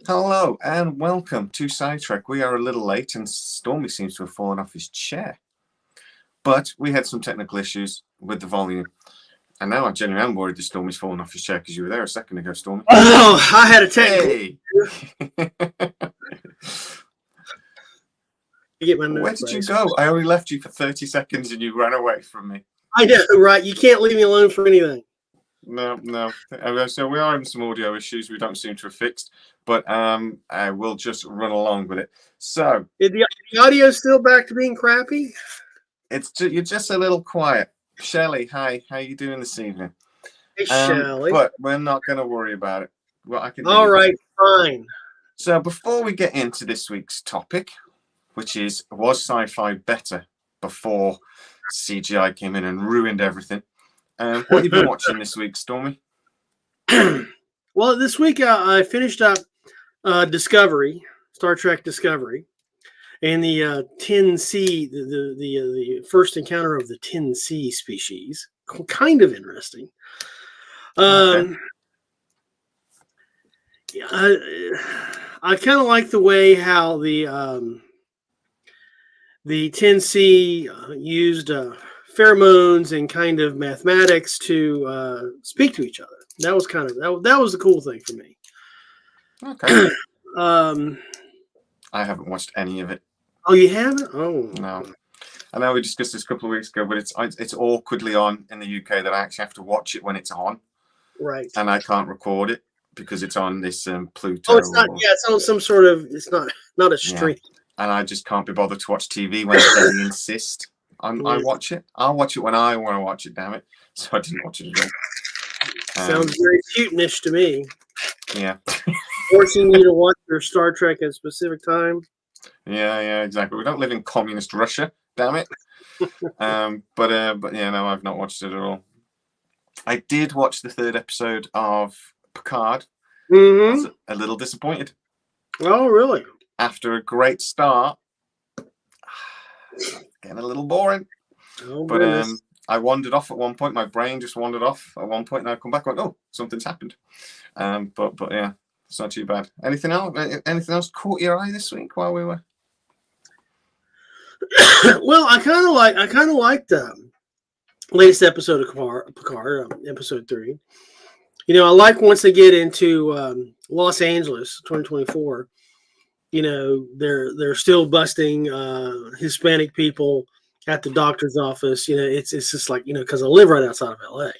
Hello and welcome to Sci-Trek. We are a little late and Stormy seems to have fallen off his chair. But we had some technical issues with the volume. And now I genuinely am worried that Stormy's fallen off his chair because you were there a second ago, Stormy. Oh, I had a technical. Hey! Where did you go? I only left you for 30 seconds and you ran away from me. I know, right? You can't leave me alone for anything. No. So we are having some audio issues we don't seem to have fixed, but I will just run along with it. So, is the audio still back to being crappy? You're just a little quiet. Shelley, hi. How you doing this evening? Hey, Shelley. But we're not going to worry about it. Well, I can. All right, fine. So before we get into this week's topic, which is, was sci-fi better before CGI came in and ruined everything? What have you been watching this week, Stormy? Well, this week I finished up Discovery, Star Trek Discovery, and the 10C, the first encounter of the 10C species. Kind of interesting. Okay. I kind of like the way how the 10C used pheromones and kind of mathematics to speak to each other. That was kind of that was the cool thing for me. Okay. I haven't watched any of it. Oh, you haven't? Oh, no. I know we discussed this a couple of weeks ago, but it's awkwardly on in the UK that I actually have to watch it when it's on. Right. And I can't record it because it's on this Pluto. Oh, it's not. Yeah, it's on some sort of. It's not a stream. Yeah. And I just can't be bothered to watch TV when they insist. I watch it. I'll watch it when I want to watch it. Damn it! So I didn't watch it at all. Sounds very Putinish to me. Yeah. Forcing you to watch your Star Trek at a specific time. Yeah, exactly. We don't live in communist Russia. Damn it. But yeah, no, I've not watched it at all. I did watch the third episode of Picard. I was a little disappointed. Oh, really? After a great start, getting a little boring. Oh, but I wandered off at one point. My brain just wandered off at one point, and I come back and went, "Oh, something's happened." But yeah, it's not too bad. Anything else? Anything else caught your eye this week while we were? Well, I kind of liked the latest episode of Picard, episode 3. You know, I like once they get into Los Angeles, 2024. You know, they're still busting Hispanic people at the doctor's office. You know, it's just like, you know, because I live right outside of LA.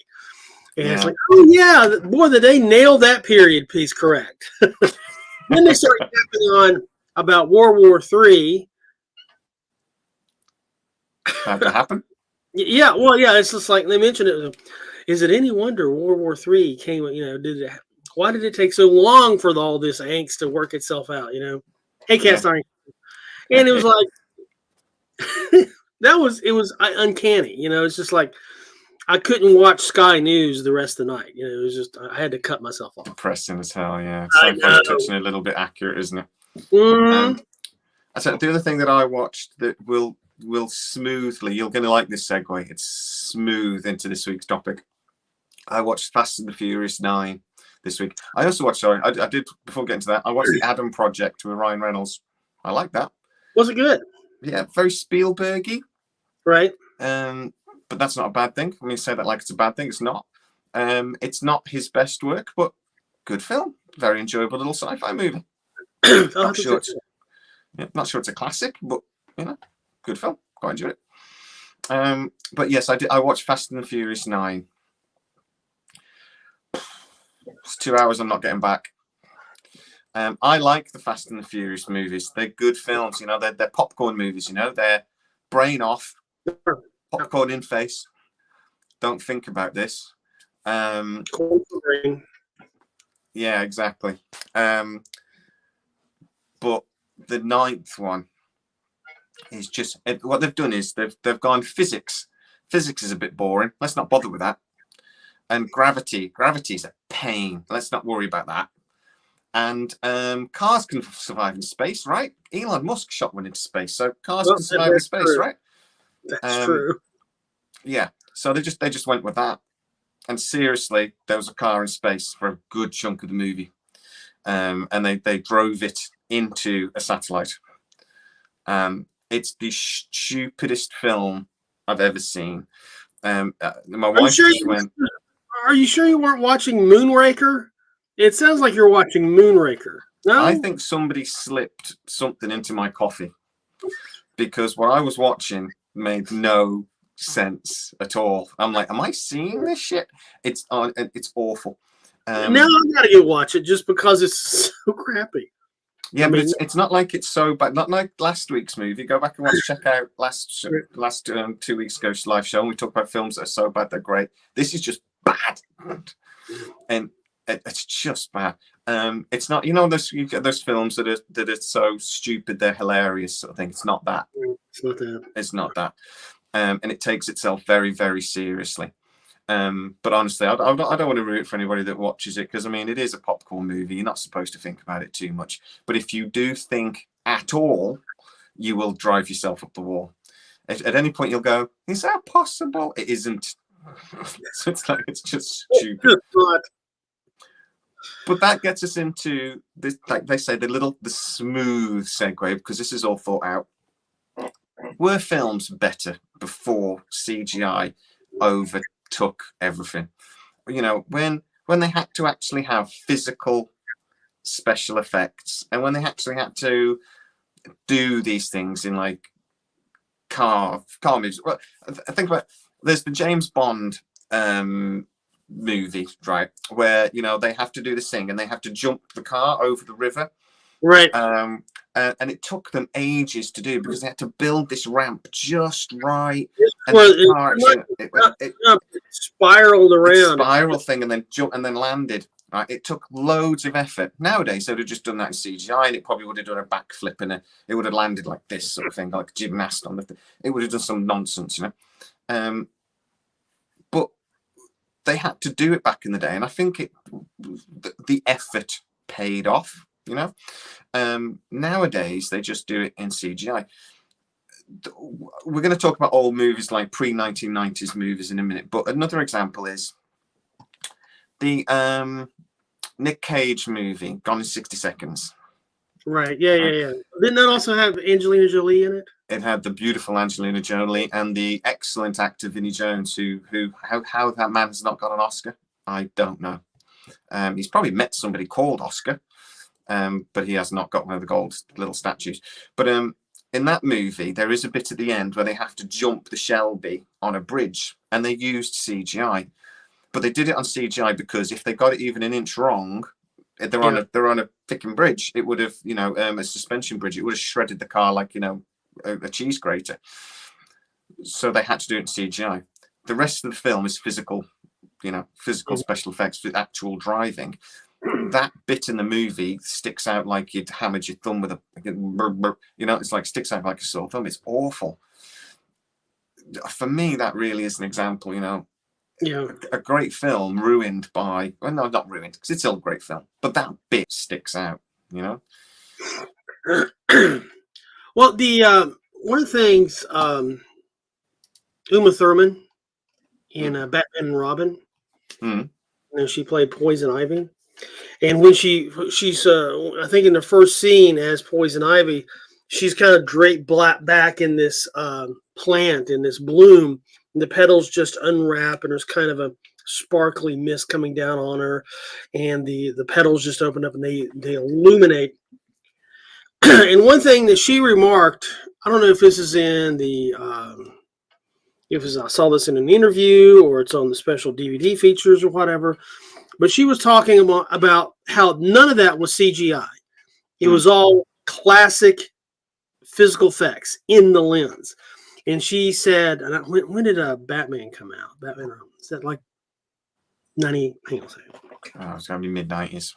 And it's like, oh yeah, boy, did they nail that period piece correct. Then they start tapping on about World War III. How'd that happen? Yeah, well, yeah, it's just like they mentioned it. Is it any wonder World War III came? You know, why did it take so long for all this angst to work itself out? You know, hey, cast iron, and it was like it was uncanny. You know, it's just like I couldn't watch Sky News the rest of the night. You know, it was just I had to cut myself off. Depressing as hell. Yeah, sci-fi touching a little bit accurate, isn't it? I said the other thing that I watched that will smoothly, you're going to like this segue. It's smooth into this week's topic. I watched Fast and the Furious 9 this week. I also watched, I did, before getting to that, I watched The Adam Project with Ryan Reynolds. I like that. Was it good? Yeah, very Spielbergy. Right. But that's not a bad thing. I mean, say that like it's a bad thing. It's not. It's not his best work, but good film. Very enjoyable little sci-fi movie. Not sure it's a classic, but, you know, good film. Quite enjoyed it. But yes, I watched Fast and the Furious 9. It's 2 hours I'm not getting back. I like the Fast and the Furious movies. They're good films, you know. They're popcorn movies, you know. They're brain off, popcorn in face. Don't think about this. Yeah, exactly. But the 9th one is just what they've done is they've gone physics. Physics is a bit boring. Let's not bother with that. And gravity is a pain. Let's not worry about that. And cars can survive in space, right? Elon Musk shot one into space, so cars can survive in space, right? That's true. Yeah. So they just went with that. And seriously, there was a car in space for a good chunk of the movie. and they drove it into a satellite. It's the stupidest film I've ever seen. My wife just went. Are you sure you weren't watching Moonraker? It sounds like you're watching Moonraker. No, I think somebody slipped something into my coffee, because what I was watching made no sense at all. I'm like, am I seeing this shit? It's awful. Now I've got to go watch it just because it's so crappy. Yeah, but it's not like it's so bad. Not like last week's movie. Go back and check out last 2 weeks ago's live show, and we talked about films that are so bad they're great. This is just bad, and it's just bad. It's not, you get those films that are so stupid they're hilarious sort of thing. It's not that. It's not that. It's not that. And it takes itself very, very seriously. But honestly, I don't want to root for anybody that watches it, because I mean, it is a popcorn movie. You're not supposed to think about it too much. But if you do think at all, you will drive yourself up the wall. At any point, you'll go, "Is that possible?" It isn't. So it's just stupid. But that gets us into this, like they say, the smooth segue, because this is all thought out. Were films better before CGI overtook everything? When they had to actually have physical special effects, and when they actually had to do these things in like car movies. Well, I think about, there's the James Bond movie, right, where they have to do this thing and they have to jump the car over the river, right? And it took them ages to do, because they had to build this ramp just right. It spiraled around, spiral thing, and then jump and then landed. Right, it took loads of effort. Nowadays, they would have just done that in CGI, and it probably would have done a backflip, and it would have landed like this sort of thing, like a gymnast on the. It would have done some nonsense, But they had to do it back in the day, and I think the effort paid off. Nowadays they just do it in CGI. We're going to talk about old movies like pre-1990s movies in a minute, but another example is the Nick Cage movie, Gone in 60 Seconds. Right. Yeah. Didn't that also have Angelina Jolie in it? It had the beautiful Angelina Jolie and the excellent actor Vinnie Jones, how that man has not got an Oscar, I don't know. He's probably met somebody called Oscar, but he has not got one of the gold little statues. But in that movie, there is a bit at the end where they have to jump the Shelby on a bridge, and they used CGI. But they did it on CGI because if they got it even an inch wrong, they're on a freaking bridge. It would have, a suspension bridge. It would have shredded the car like, a cheese grater. So they had to do it in CGI. The rest of the film is physical, special effects for actual driving. That bit in the movie sticks out like you'd hammered your thumb with it's like sticks out like a sore thumb. It's awful. For me, that really is an example, a great film ruined by, well, no, not ruined, because it's still a great film, but that bit sticks out, Well, the one of the things, Uma Thurman in Batman and Robin, she played Poison Ivy, and when she's I think in the first scene as Poison Ivy, she's kind of draped back in this plant, in this bloom. The petals just unwrap, and there's kind of a sparkly mist coming down on her, and the petals just open up and they illuminate. And one thing that she remarked, I don't know if this is in the I saw this in an interview or it's on the special DVD features or whatever, but she was talking about how none of that was CGI. It was all classic physical effects in the lens. And she said, when did Batman come out? Batman, is that like 90? Hang on a second. Oh, it's going to be mid-90s.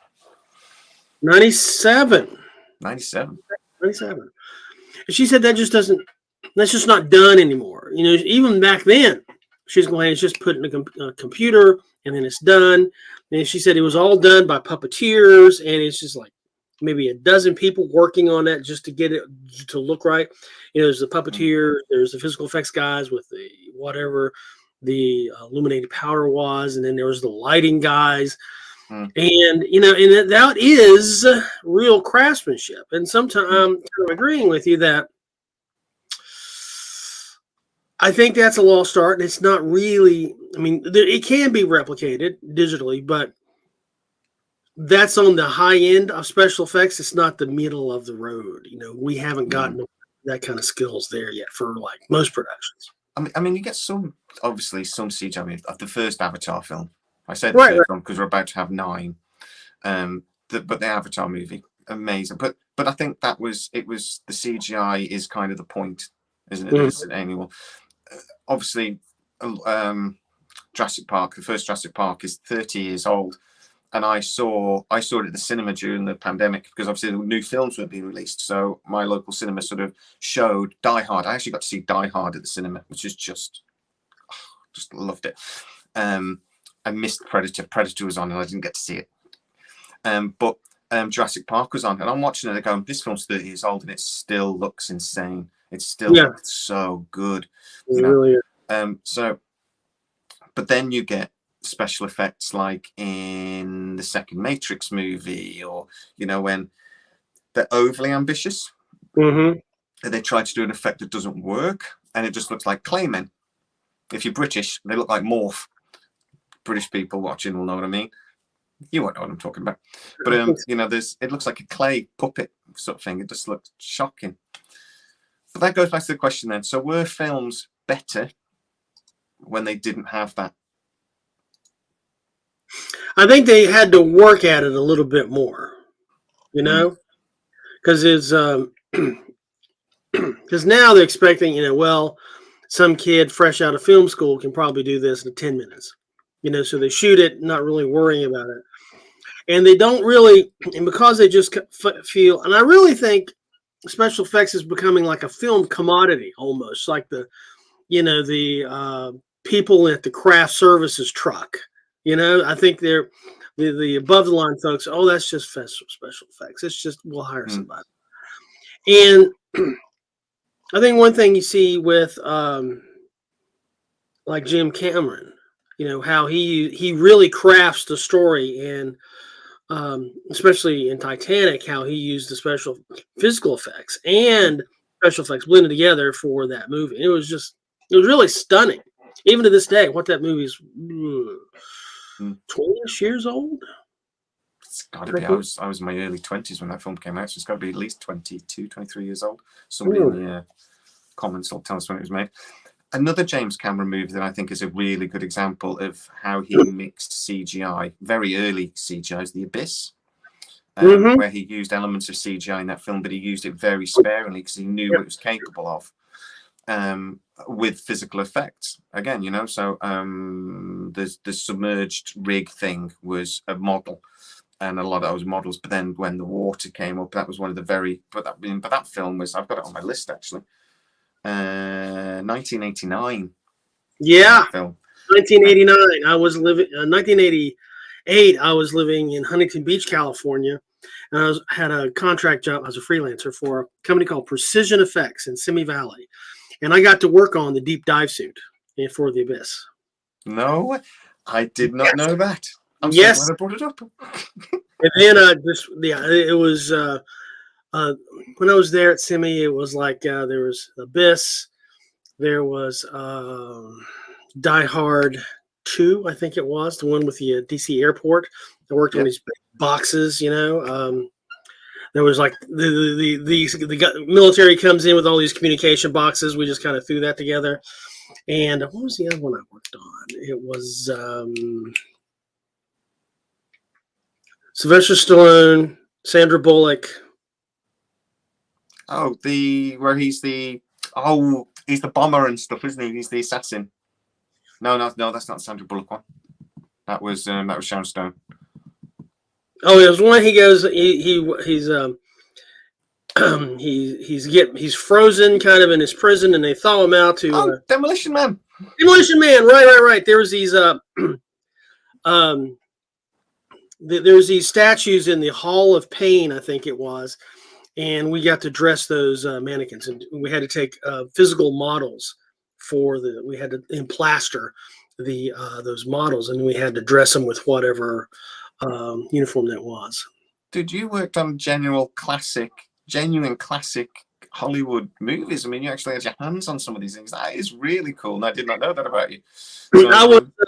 97. 97. And she said that's just not done anymore. Even back then, she's going, it's just put in a computer and then it's done. And she said it was all done by puppeteers, and it's just like maybe a dozen people working on that just to get it to look right. There's the puppeteer, there's the physical effects guys with the whatever the illuminated powder was, and then there was the lighting guys. And and that is real craftsmanship. And sometimes I'm kind of agreeing with you that I think that's a lost art, and it's not really. I mean, it can be replicated digitally, but that's on the high end of special effects. It's not the middle of the road. We haven't gotten that kind of skills there yet for like most productions. I mean, you get obviously some CGI. I mean, of the first Avatar film. I said Right. one because we're about to have 9. But the Avatar movie, amazing. But I think it was the CGI is kind of the point, isn't it? Isn't anymore. Obviously, Jurassic Park, the first Jurassic Park, is 30 years old, and I saw it at the cinema during the pandemic because obviously the new films were being released. So my local cinema sort of showed Die Hard. I actually got to see Die Hard at the cinema, which is just loved it. I missed Predator. Predator was on, and I didn't get to see it. But Jurassic Park was on, and I'm watching it and going, this film's 30 years old, and it still looks insane. It still looks so good. Really but then you get special effects like in the second Matrix movie, or when they're overly ambitious, and they try to do an effect that doesn't work, and it just looks like claymen. If you're British, they look like Morph. British people watching will know what I mean. You won't know what I'm talking about. But it looks like a clay puppet sort of thing. It just looks shocking. But that goes back to the question then. So were films better when they didn't have that? I think they had to work at it a little bit more, because it's because now they're expecting, some kid fresh out of film school can probably do this in 10 minutes, so they shoot it, not really worrying about it. And they don't really, and because they just feel, and I really think special effects is becoming like a film commodity almost, like the people at the craft services truck. I think they're the above the line folks. Oh, that's just special effects. It's just we'll hire somebody. And I think one thing you see with like Jim Cameron, how he really crafts the story, and especially in Titanic, how he used the special physical effects and special effects blended together for that movie. It was really stunning. Even to this day, what that movie's 20-ish years old. It's got to be. I was in my early 20s when that film came out, so it's got to be at least 22, 23 years old. Somebody in the comments will tell us when it was made. Another James Cameron movie that I think is a really good example of how he mixed CGI, very early CGI, is The Abyss, where he used elements of CGI in that film, but he used it very sparingly because he knew what it was capable of. With physical effects again, so the submerged rig thing was a model, and a lot of those models. But then when the water came up, that was one of the but that film was, I've got it on my list actually, 1989. Yeah, film. 1989. I was living 1988. I was living in Huntington Beach, California, and I had a contract job as a freelancer for a company called Precision Effects in Simi Valley. And I got to work on the deep dive suit for The Abyss. No, I did not know that. I'm so glad I brought it up. And then it was when I was there at Simi, it was like there was Abyss, there was Die Hard 2, I think it was, the one with the DC airport. I worked on these big boxes, There was like the military comes in with all these communication boxes. We just kind of threw that together. And what was the other one I worked on? It was Sylvester Stallone, Sandra Bullock. Oh, he's the bomber and stuff, isn't he? He's the assassin. No, that's not the Sandra Bullock one. That was Sharon Stone. Oh, there's one. He goes. He's frozen, kind of in his prison, and they thaw him out to. Demolition Man. Demolition Man. Right. There was these. There's these statues in the Hall of Pain, I think it was, and we got to dress those mannequins, and we had to take physical models we had to emplaster those models, and we had to dress them with whatever uniform that was. Dude, you worked on genuine classic Hollywood movies. I mean, you actually had your hands on some of these things. That is really cool, and I did not know that about you. So I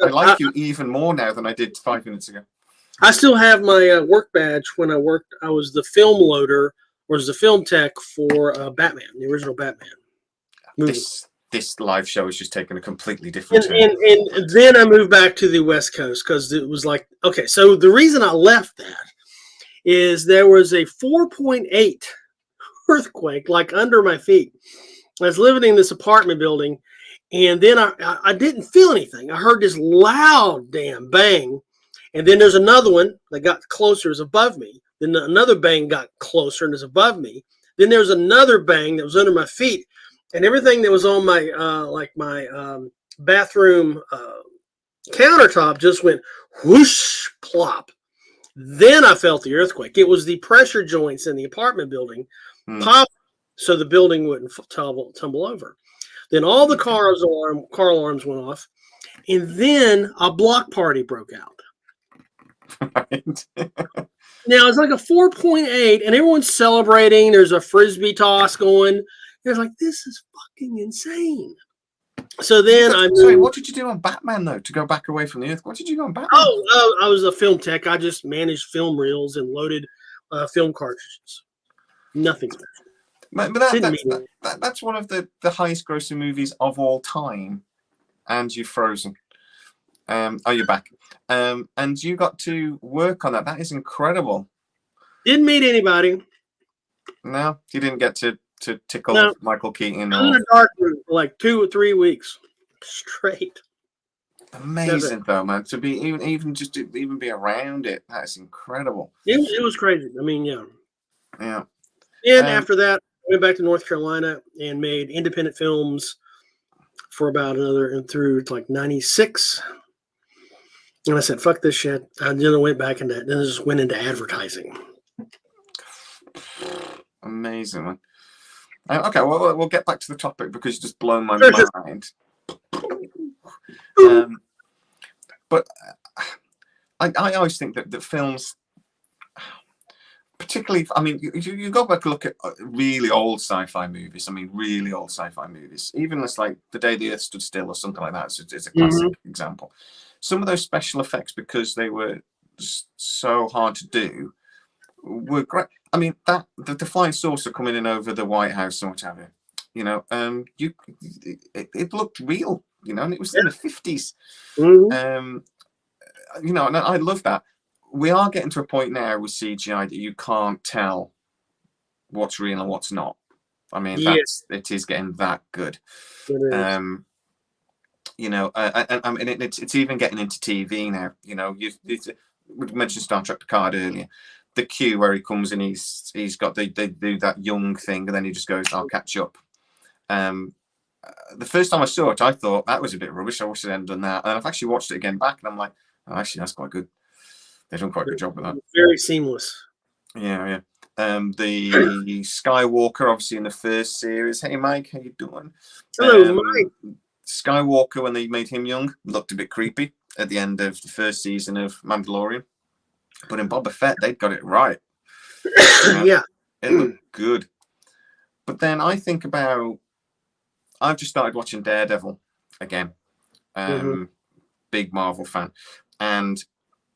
like you even more now than I did 5 minutes ago. I still have my work badge when I worked. I was the film loader, or was the film tech for Batman, the original Batman movie. This live show is just taking a completely different turn. And then I moved back to the West Coast because it was like, okay, so the reason I left that is there was a 4.8 earthquake like under my feet. I was living in this apartment building, and then I didn't feel anything. I heard this loud damn bang, and then there's another one that got closer, is above me. Then another bang got closer and is above me. Then there's another bang that was under my feet, and everything that was on my bathroom countertop just went whoosh, plop. Then I felt the earthquake. It was the pressure joints in the apartment building pop, so the building wouldn't tumble over. Then all the car alarms went off, and then a block party broke out. Right. Now it's like a 4.8, and everyone's celebrating. There's a frisbee toss going. It's like, this is fucking insane. So then Sorry, what did you do on Batman though? To go back away from the earth, what did you do on Batman? Oh, I was a film tech. I just managed film reels and loaded film cartridges. Nothing special. But that's one of the highest grossing movies of all time, and you've frozen. Oh, you're back. And you got to work on that. That is incredible. Didn't meet anybody. No, you didn't get to tickle Michael Keaton. I was in a dark room for like 2 or 3 weeks straight. Amazing though, man. To be even be around it, that's incredible. It was crazy. I mean, yeah. Yeah. And after that, I went back to North Carolina and made independent films for about through like 96. And I said, fuck this shit. And then I went back into then I just went into advertising. Amazing, man. Okay, well, we'll get back to the topic because it's just blown my mind. But I always think that films, particularly, I mean, you go back and look at really old sci-fi movies. I mean, really old sci-fi movies. Even it's like The Day the Earth Stood Still or something like that. It's a classic example. Some of those special effects, because they were just so hard to do, were great. I mean, that the flying saucer coming in over the White House and what have you, you know, it looked real, you know, and it was in the 50s. You know, and I love that. We are getting to a point now with CGI that you can't tell what's real and what's not. I mean, it is getting that good. You know, and it's even getting into TV now. You know, we mentioned Star Trek Picard earlier. The cue where he comes in, he's got they do that young thing, and then he just goes, "I'll catch up." The first time I saw it, I thought that was a bit rubbish. I wish they hadn't done that. And I've actually watched it again back, and I'm like, oh, actually, that's quite good. They've done quite a good job with that. Very seamless. Yeah. The Skywalker, obviously in the first series. Hey, Mike, how you doing? Hello, Mike. Skywalker, when they made him young, looked a bit creepy at the end of the first season of Mandalorian. But in Boba Fett, they got it right. Yeah. It looked good. But then I think about, I've just started watching Daredevil again. Big Marvel fan. And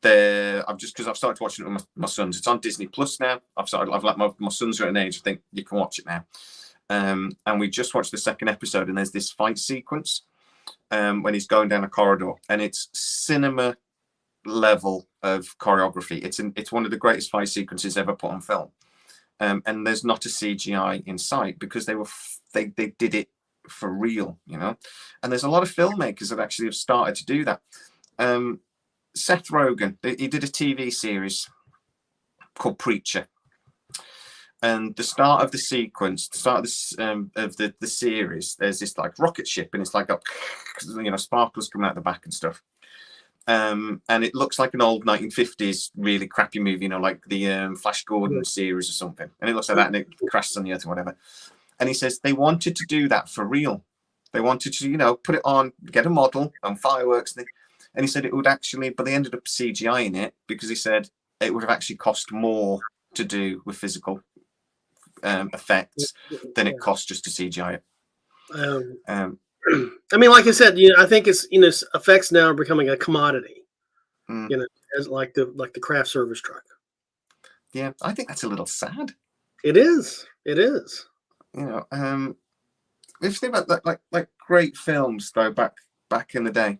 because I've started watching it with my sons. It's on Disney Plus now. I've let my sons are at an age, I think you can watch it now. And we just watched the second episode, and there's this fight sequence when he's going down a corridor, and it's cinema level of choreography. It's one of the greatest fight sequences ever put on film. And there's not a CGI in sight because they did it for real, you know. And there's a lot of filmmakers that actually have started to do that. Seth Rogen, he did a TV series called Preacher. And the start of the sequence, the start of the series, there's this like rocket ship, and it's like sparklers coming out the back and stuff. And it looks like an old 1950s really crappy movie, you know, like the Flash Gordon series or something. And it looks like that, and it crashes on the earth or whatever. And he says they wanted to do that for real. They wanted to, you know, put it on, get a model and fireworks. And he said it would actually, but they ended up CGIing it because he said it would have actually cost more to do with physical effects than it cost just to CGI it. I mean, like I said, I think it's effects now are becoming a commodity. As like the craft service truck. Yeah, I think that's a little sad. It is. It is. If you think about that, like great films though, back in the day,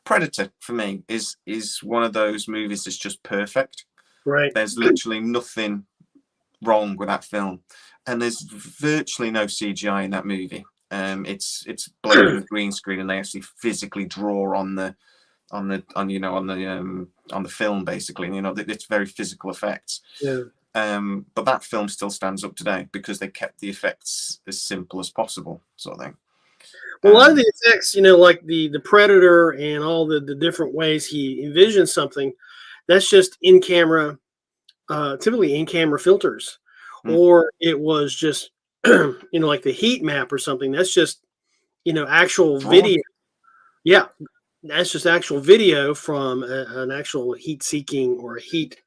Predator for me is one of those movies that's just perfect. Right. There's literally nothing wrong with that film, and there's virtually no CGI in that movie. It's blatant green screen, and they actually physically draw on the film basically. It's very physical effects. Yeah. But that film still stands up today because they kept the effects as simple as possible, sort of thing. Well, a lot of the effects, like the Predator and all the different ways he envisions something, that's just in camera, typically in camera filters, or it was just like the heat map or something. That's just actual video. Yeah, that's just actual video from an actual heat seeking or a heat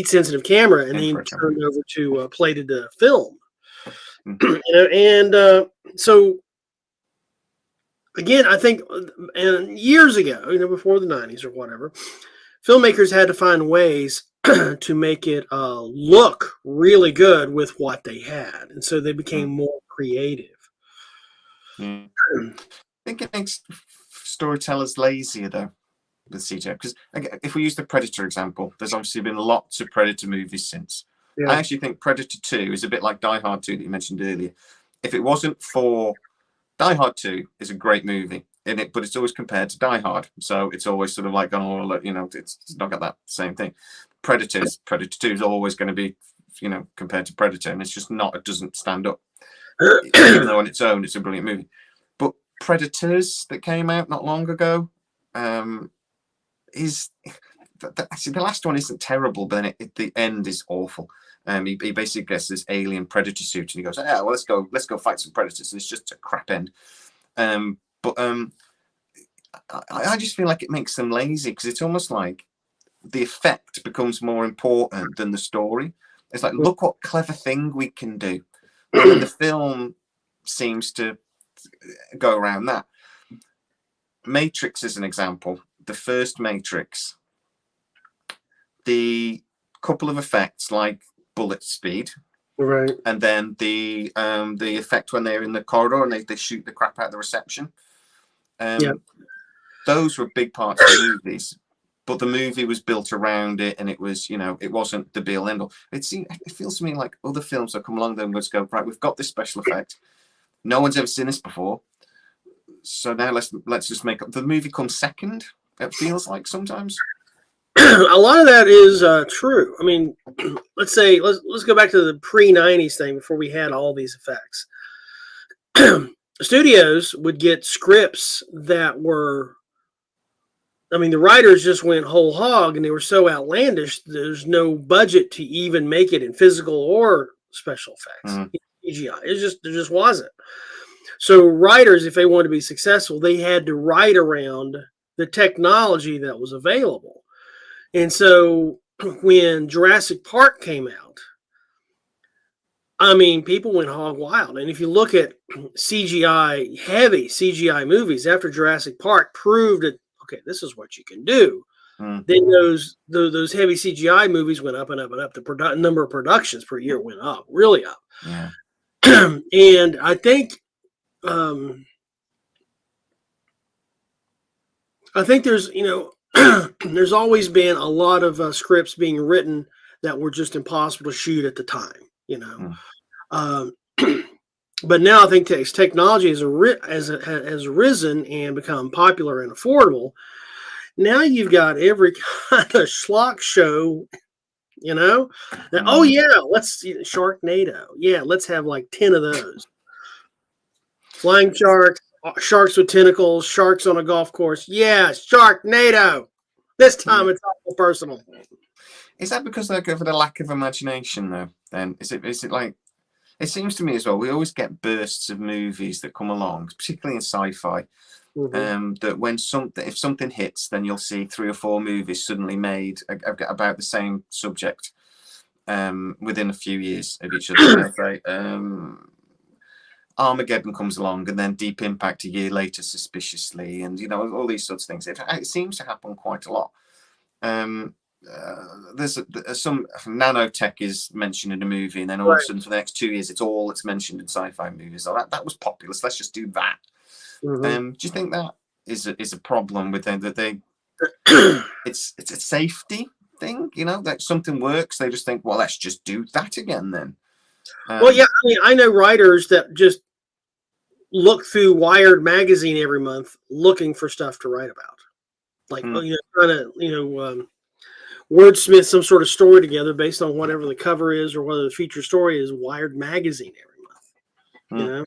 sensitive camera, and then turned over to plated film. So again, I think, and years ago, before the 90s or whatever, filmmakers had to find ways to make it look really good with what they had, and so they became more creative. I think it makes storytellers lazier though with CGI, because if we use the Predator example, there's obviously been lots of Predator movies since. I actually think Predator 2 is a bit like Die Hard 2 that you mentioned earlier. If it wasn't for Die Hard 2 is a great movie but it's always compared to Die Hard, so it's always sort of like it's not got that same thing. Predator 2 is always going to be compared to Predator, and it's just not, it doesn't stand up, even though on its own it's a brilliant movie. But Predators that came out not long ago actually the last one isn't terrible, but then the end is awful. He basically gets this alien predator suit and he goes, well, let's go fight some predators, and it's just a crap end. But I just feel like it makes them lazy, because it's almost like the effect becomes more important than the story. It's like, look what clever thing we can do, and the film seems to go around that. Matrix is an example. The first Matrix, the couple of effects like bullet speed, right, and then the effect when they're in the corridor and they shoot the crap out of the reception. Those were big parts of the movies, but the movie was built around it, and it was, it wasn't the be-all end-all. It feels to me like other films that come along, then let's go, right, we've got this special effect, no one's ever seen this before, so now let's just make up. The movie comes second, it feels like sometimes. A lot of that is true. I mean, let's go back to the pre-90s thing, before we had all these effects. Studios would get scripts that were, the writers just went whole hog, and they were so outlandish, there's no budget to even make it in physical or special effects. CGI. There just wasn't. So writers, if they wanted to be successful, they had to write around the technology that was available. And so when Jurassic Park came out, people went hog wild. And if you look at heavy CGI movies after Jurassic Park proved that, okay, this is what you can do. Then those heavy CGI movies went up and up and up. The number of productions per year went up, really up. Yeah. And I think there's, there's always been a lot of scripts being written that were just impossible to shoot at the time, but now I think technology has risen and become popular and affordable. Now you've got every kind of schlock show, oh yeah, let's see Sharknado. Yeah, let's have like 10 of those. Flying sharks, sharks with tentacles, sharks on a golf course. Yeah, Sharknado. This time it's awful personal. Is that because they go for the lack of imagination, though? Then is it like, it seems to me as well, we always get bursts of movies that come along, particularly in sci-fi, That when if something hits, then you'll see 3 or 4 movies suddenly made about the same subject within a few years of each other. Armageddon comes along, and then Deep Impact a year later, suspiciously, and all these sorts of things. It seems to happen quite a lot. There's some nanotech is mentioned in a movie, and then all of a sudden for the next 2 years, it's all that's mentioned in sci-fi movies. So that was populous. Let's just do that. Do you think that is a problem with them, that it's a safety thing? That something works, they just think, well, let's just do that again then. Well, yeah, I mean, I know writers that just look through Wired magazine every month looking for stuff to write about, like trying to wordsmith some sort of story together based on whatever the cover is or whether the feature story is. Wired magazine every month.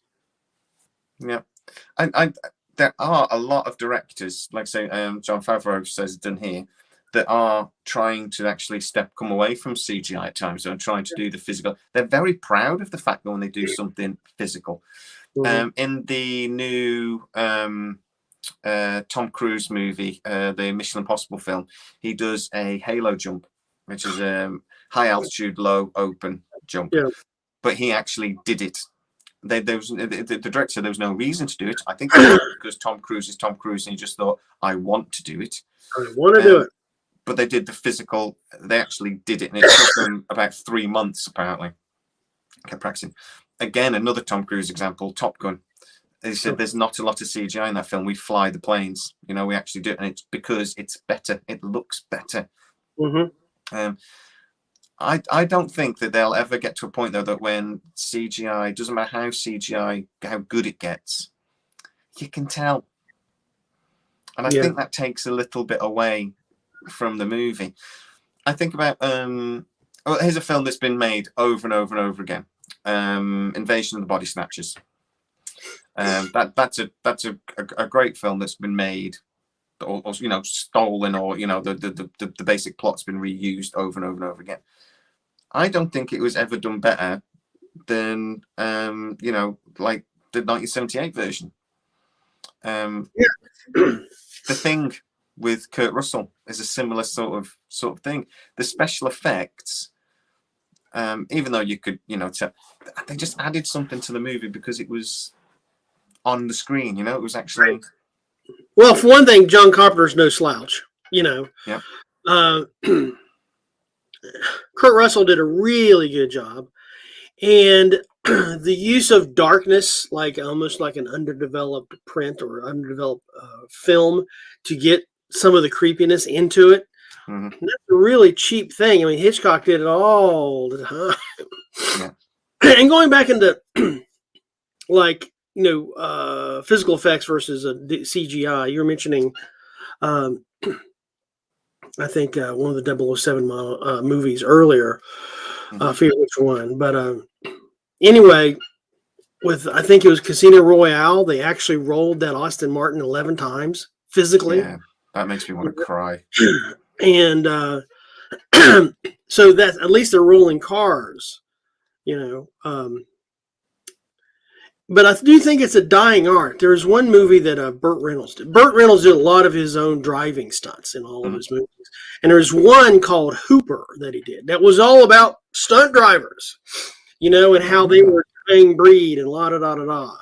Yeah, there are a lot of directors, like say Jon Favreau says done here, that are trying to actually come away from CGI at times and trying to do the physical. They're very proud of the fact that when they do something physical. In the new Tom Cruise movie, the Mission Impossible film, he does a halo jump, which is high altitude, low open jump. Yeah. But he actually did it. The director said there was no reason to do it. I think because Tom Cruise is Tom Cruise, and he just thought, I want to do it. I want to do it. But they did the physical. They actually did it, and it took them about 3 months, apparently. Kept practicing. Again, another Tom Cruise example, Top Gun. They said there's not a lot of CGI in that film. We fly the planes. We actually do it, and it's because it's better. It looks better. I don't think that they'll ever get to a point, though, that when CGI, doesn't matter how good it gets, you can tell. And I think that takes a little bit away from the movie. I think about here's a film that's been made over and over and over again. Invasion of the Body Snatchers. That's a great film that's been made, or stolen, or the basic plot's been reused over and over and over again. I don't think it was ever done better than like the 1978 version. The Thing with Kurt Russell is a similar sort of thing. The special effects, even though you could, they just added something to the movie because it was on the screen. It was actually. Well, for one thing, John Carpenter's no slouch. Yeah. Kurt Russell did a really good job, and the use of darkness, like almost like an underdeveloped print or underdeveloped film, to get some of the creepiness into it. That's a really cheap thing. I mean, Hitchcock did it all the time. And going back into like physical effects versus CGI, you were mentioning. I think one of the 007 movies earlier. I forget which one, but anyway, I think it was Casino Royale. They actually rolled that Aston Martin 11 times physically. Yeah, that makes me want to cry. And so that at least they're rolling cars, But I do think it's a dying art. There's one movie that Burt Reynolds did. Burt Reynolds did a lot of his own driving stunts in all of his movies. And there's one called Hooper that he did that was all about stunt drivers, and how they were dying breed and la-da-da-da-da.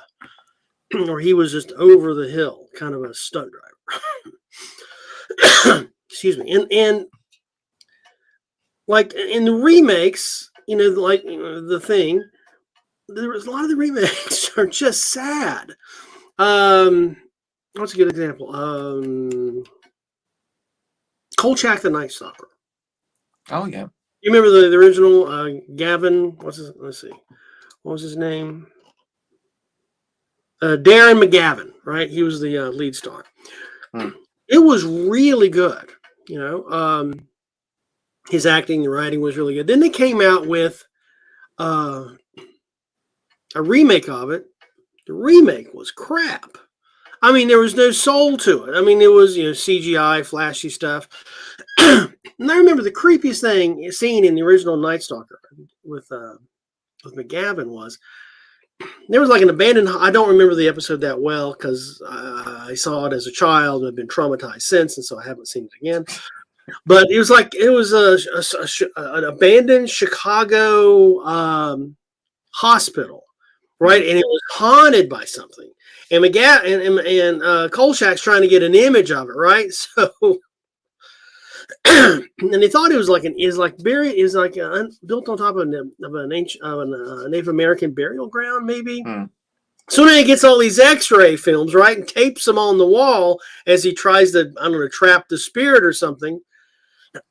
Or he was just over the hill, kind of a stunt driver. Excuse me. And like in the remakes, The Thing, there was a lot of the remakes are just sad. What's a good example? Kolchak the Night Stalker. Oh yeah. You remember the original Gavin? Let's see. What was his name? Darren McGavin, right? He was the lead star. It was really good. His acting, the writing was really good. Then they came out with a remake of it. The remake was crap. I mean, there was no soul to it. I mean, it was CGI, flashy stuff. And I remember the creepiest scene in the original Night Stalker with McGavin was there was like an abandoned. I don't remember the episode that well because I saw it as a child and I've been traumatized since, and so I haven't seen it again. But it was an abandoned Chicago hospital, right? And it was haunted by something. And Kolchak's trying to get an image of it, right? So, and they thought it was built on top of a Native American burial ground, maybe. So then he gets all these X-ray films, right, and tapes them on the wall as he tries to, I don't know, trap the spirit or something.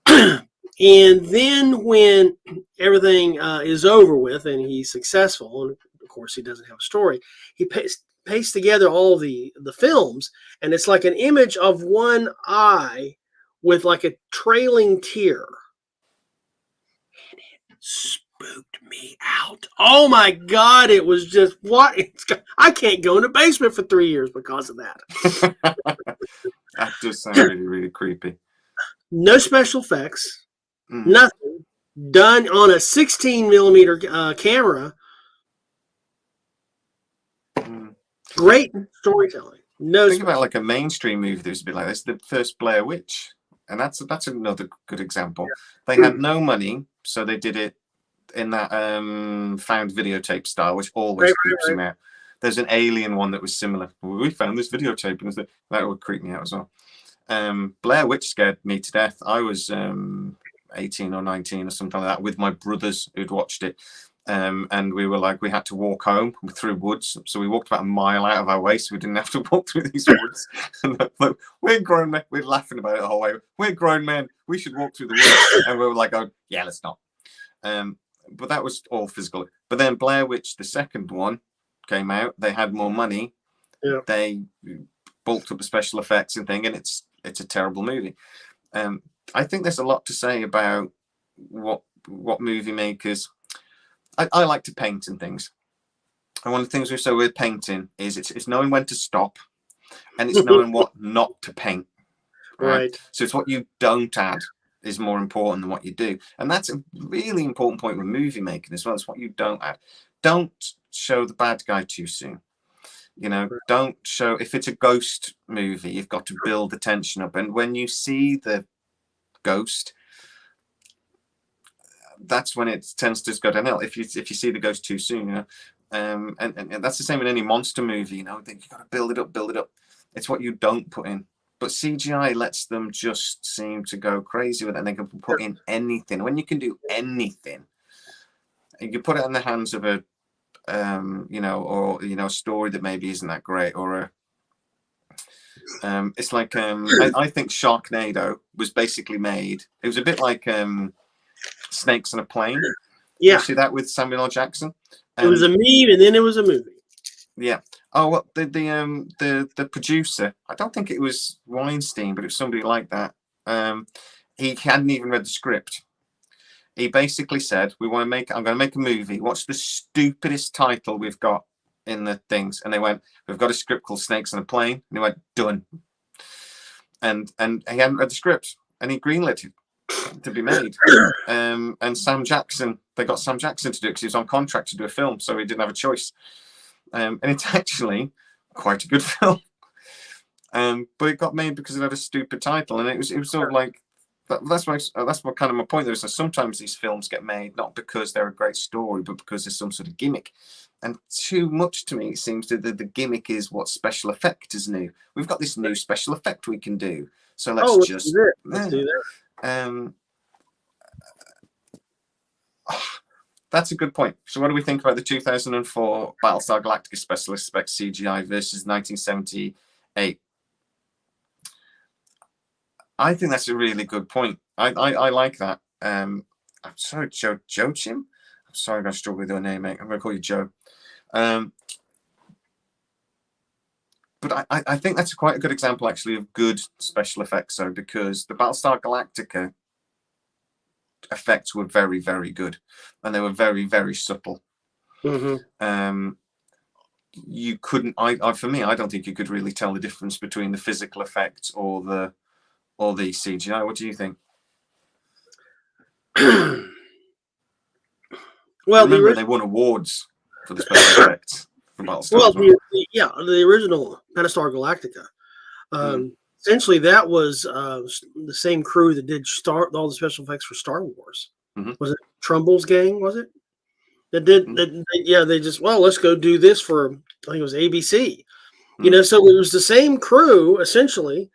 And then when everything is over with and he's successful, and of course he doesn't have a story, he pastes together all the films, and it's like an image of one eye with like a trailing tear. And it spooked me out. Oh my God, it was just what? I can't go in the basement for 3 years because of that. That does sound really, really creepy. No special effects, nothing. Done on a 16 millimeter camera. Great storytelling. Think about like a mainstream movie that was a bit like this. The first Blair Witch, and that's another good example. Yeah. They had no money, so they did it in that found videotape style, which always creeps me out. There's an Alien one that was similar. We found this videotape, and that would creep me out as well. Blair Witch scared me to death. I was 18 or 19 or something like that with my brothers who'd watched it. And we had to walk home through woods. So we walked about a mile out of our way so we didn't have to walk through these woods. And like, we're grown men. We're laughing about it the whole way. We're grown men. We should walk through the woods. And we were like, oh, yeah, let's not. But that was all physical. But then Blair Witch, the second one, came out. They had more money. Yeah. They bulked up the special effects and thing, and it's a terrible movie. I think there's a lot to say about what movie makers. I like to paint and things, and one of the things we say with painting is it's knowing when to stop, and it's knowing what not to paint. Right. So it's what you don't add is more important than what you do, and that's a really important point with movie making as well. It's what you don't add. Don't show the bad guy too soon. You know, don't show, if it's a ghost movie, you've got to build the tension up, and when you see the ghost, that's when it tends to go downhill. If you see the ghost too soon, you know, and that's the same in any monster movie. You know, I think you got to build it up. It's what you don't put in. But CGI lets them just seem to go crazy with it, and they can put in anything. When you can do anything, you put it in the hands of a a story that maybe isn't that great, or it's like I think Sharknado was basically made. It was a bit like Snakes on a Plane. Yeah, you see that with Samuel L. Jackson. It was a meme, and then it was a movie. Yeah. Oh well, the producer. I don't think it was Weinstein, but it was somebody like that. He hadn't even read the script. He basically said, I'm going to make a movie. What's the stupidest title we've got in the things? And they went, we've got a script called Snakes on a Plane. And he went, done. And he hadn't read the script, and he greenlit it to be made. And Sam Jackson, they got Sam Jackson to do it because he was on contract to do a film, so he didn't have a choice. And it's actually quite a good film. But it got made because it had a stupid title, and it was sort of like, that's what kind of my point there is. So sometimes these films get made not because they're a great story, but because there's some sort of gimmick. And too much to me, it seems that the gimmick is what special effect is new. We've got this new special effect we can do, so let's do that. That's a good point. So what do we think about the 2004 Battlestar Galactica special effects CGI versus 1978? I think that's a really good point. I like that. I'm sorry, Joe Chim? I'm sorry, I'm going to struggle with your name, mate. I'm going to call you Joe. But I think that's quite a good example, actually, of good special effects, though, because the Battlestar Galactica effects were very, very good, and they were very, very subtle. Mm-hmm. You couldn't, for me, I don't think you could really tell the difference between the physical effects or the CGI. What do you think? Well, remember, they won awards. for the special effects for Battlestar. Well, the original Battlestar Galactica. Essentially, that was the same crew that did all the special effects for Star Wars. Was it Trumbull's gang? Was it that did? They just let's go do this for, I think it was ABC. So it was the same crew essentially,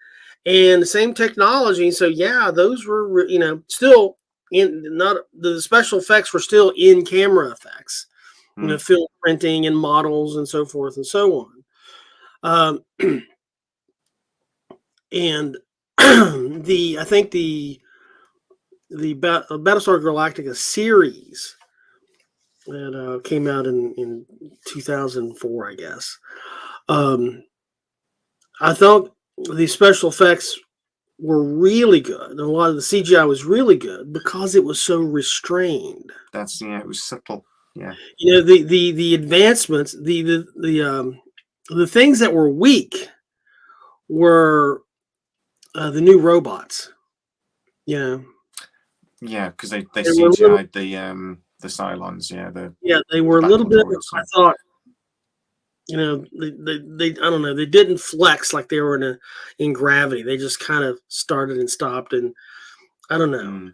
and the same technology. So those were still not the special effects were still in camera effects, film printing and models and so forth and so on. And I think the Battlestar Galactica series that came out in 2004, I guess. I thought the special effects were really good, and a lot of the CGI was really good because it was so restrained. It was subtle. Yeah. The advancements, the things that were weak were the new robots. Yeah, because they CGI'd the Cylons. They were a little bit. I thought, they I don't know, they didn't flex like they were in Gravity. They just kind of started and stopped, and I don't know.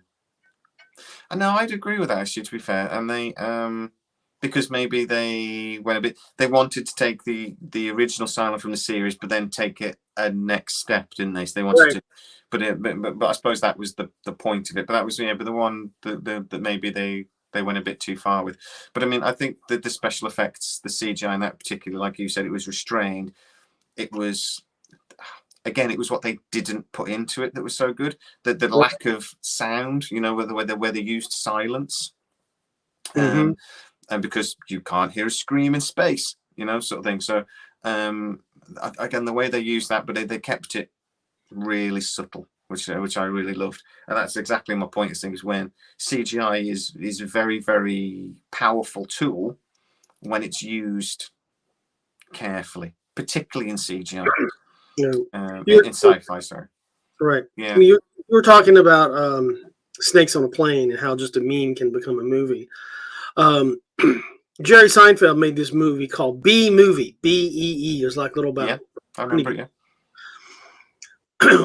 And no, I'd agree with that, actually, to be fair. And they because maybe they went a bit. They wanted to take the original Cylon from the series, but then take it a next step, didn't they? So they wanted to. But I suppose that was the point of it. But that was but the one that maybe they went a bit too far with. But I mean, I think that the special effects, the CGI in that particular, like you said, it was restrained. It was, again, it was what they didn't put into it that was so good. The lack of sound, where they used silence, and because you can't hear a scream in space, sort of thing. So again, the way they used that, but they kept it really subtle, which I really loved. And that's exactly my point of things, when CGI is a very, very powerful tool when it's used carefully, particularly in CGI. In sci-fi, sorry. Right. Yeah. I mean, you were talking about snakes on a plane and how just a meme can become a movie. Jerry Seinfeld made this movie called B-Movie, B-E-E. It was like little about. Yeah, I remember it. Yeah.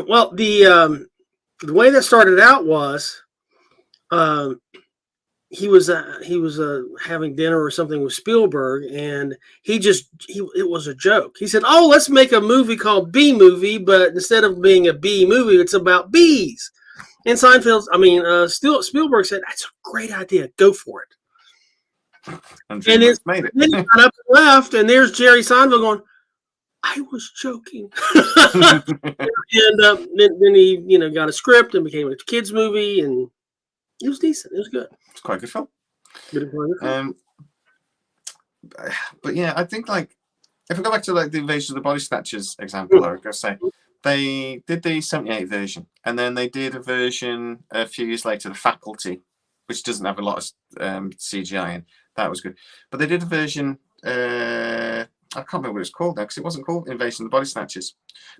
Well, the way that started out was, he was having dinner or something with Spielberg, and it was a joke. He said, "Oh, let's make a movie called B-Movie, but instead of being a B movie, it's about bees." And Spielberg said, "That's a great idea. Go for it." And it's made it. Then he got up and left, and there's Jerry Seinfeld going, "I was joking." And then he, got a script and became a kids movie, and it was decent. It was good. It's quite a good film. But yeah, I think, like, if we go back to like the Invasion of the Body Snatchers example, I was going to say they did the 78 version, and then they did a version a few years later, The Faculty, which doesn't have a lot of CGI in. That was good, but they did a version. I can't remember what it's called now, because it wasn't called Invasion of the Body Snatchers.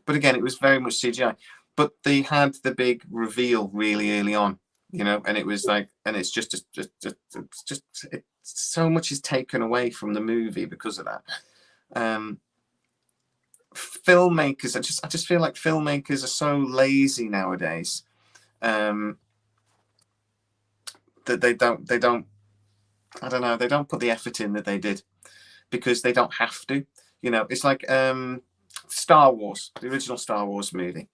But again, it was very much CGI. But they had the big reveal really early on, and it was like, and it's just so much is taken away from the movie because of that. Filmmakers, I just feel like filmmakers are so lazy nowadays, that they don't. I don't know. They don't put the effort in that they did, because they don't have to. It's like Star Wars, the original Star Wars movie.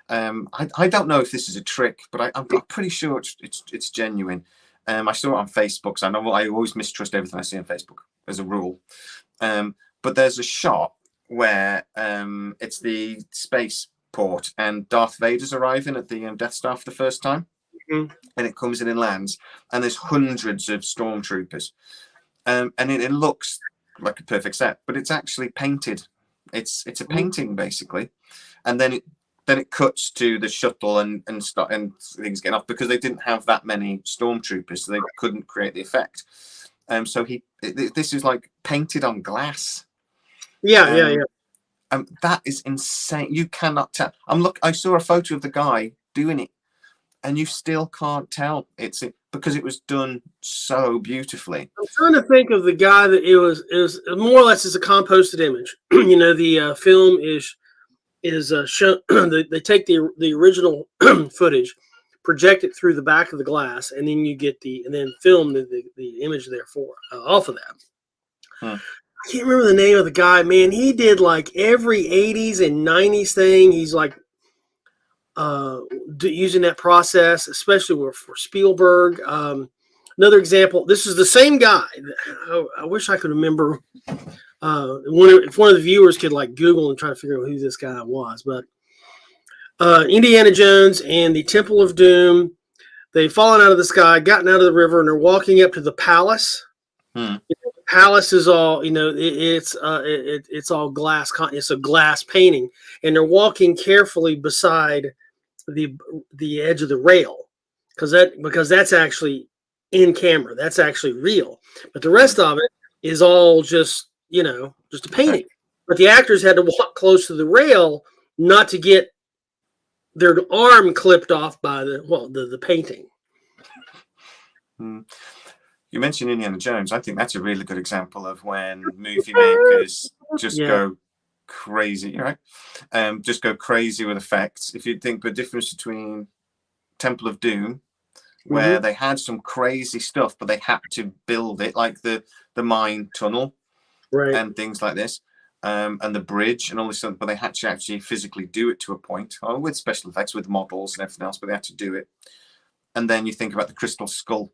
I don't know if this is a trick, but I'm pretty sure it's genuine. I saw it on Facebook, so I always mistrust everything I see on Facebook as a rule. But there's a shot where it's the spaceport, and Darth Vader's arriving at the Death Star for the first time. And it comes in and lands, and there's hundreds of stormtroopers, and it looks like a perfect set, but it's actually painted. It's a painting basically, and then it cuts to the shuttle and things getting off, because they didn't have that many stormtroopers, so they couldn't create the effect. So this is like painted on glass. Yeah. That is insane. You cannot tell. I saw a photo of the guy doing it, and you still can't tell. But because it was done so beautifully. I'm trying to think of the guy that it was more or less as a composted image. The film is shown. They take the original footage, project it through the back of the glass, and then you get and then film the image therefore off of that. I can't remember the name of the guy, man. He did like every 80s and 90s thing. He's like using that process, especially for Spielberg. Another example, this is the same guy. I wish I could remember. If one of the viewers could like Google and try to figure out who this guy was. But Indiana Jones and the Temple of Doom, they've fallen out of the sky, gotten out of the river, and they're walking up to the palace. The palace is all, it's all glass. It's a glass painting, and they're walking carefully beside the edge of the rail because that's actually in camera. That's actually real. But the rest of it is all just a painting. But the actors had to walk close to the rail not to get their arm clipped off by the painting. You mentioned Indiana Jones. I think that's a really good example of when movie makers just go crazy, right? Just go crazy with effects. If you think the difference between Temple of Doom, where they had some crazy stuff, but they had to build it, like the mine tunnel, right, and things like this, and the bridge and all this stuff, but they had to actually physically do it to a point, with special effects, with models and everything else, but they had to do it. And then you think about the Crystal Skull,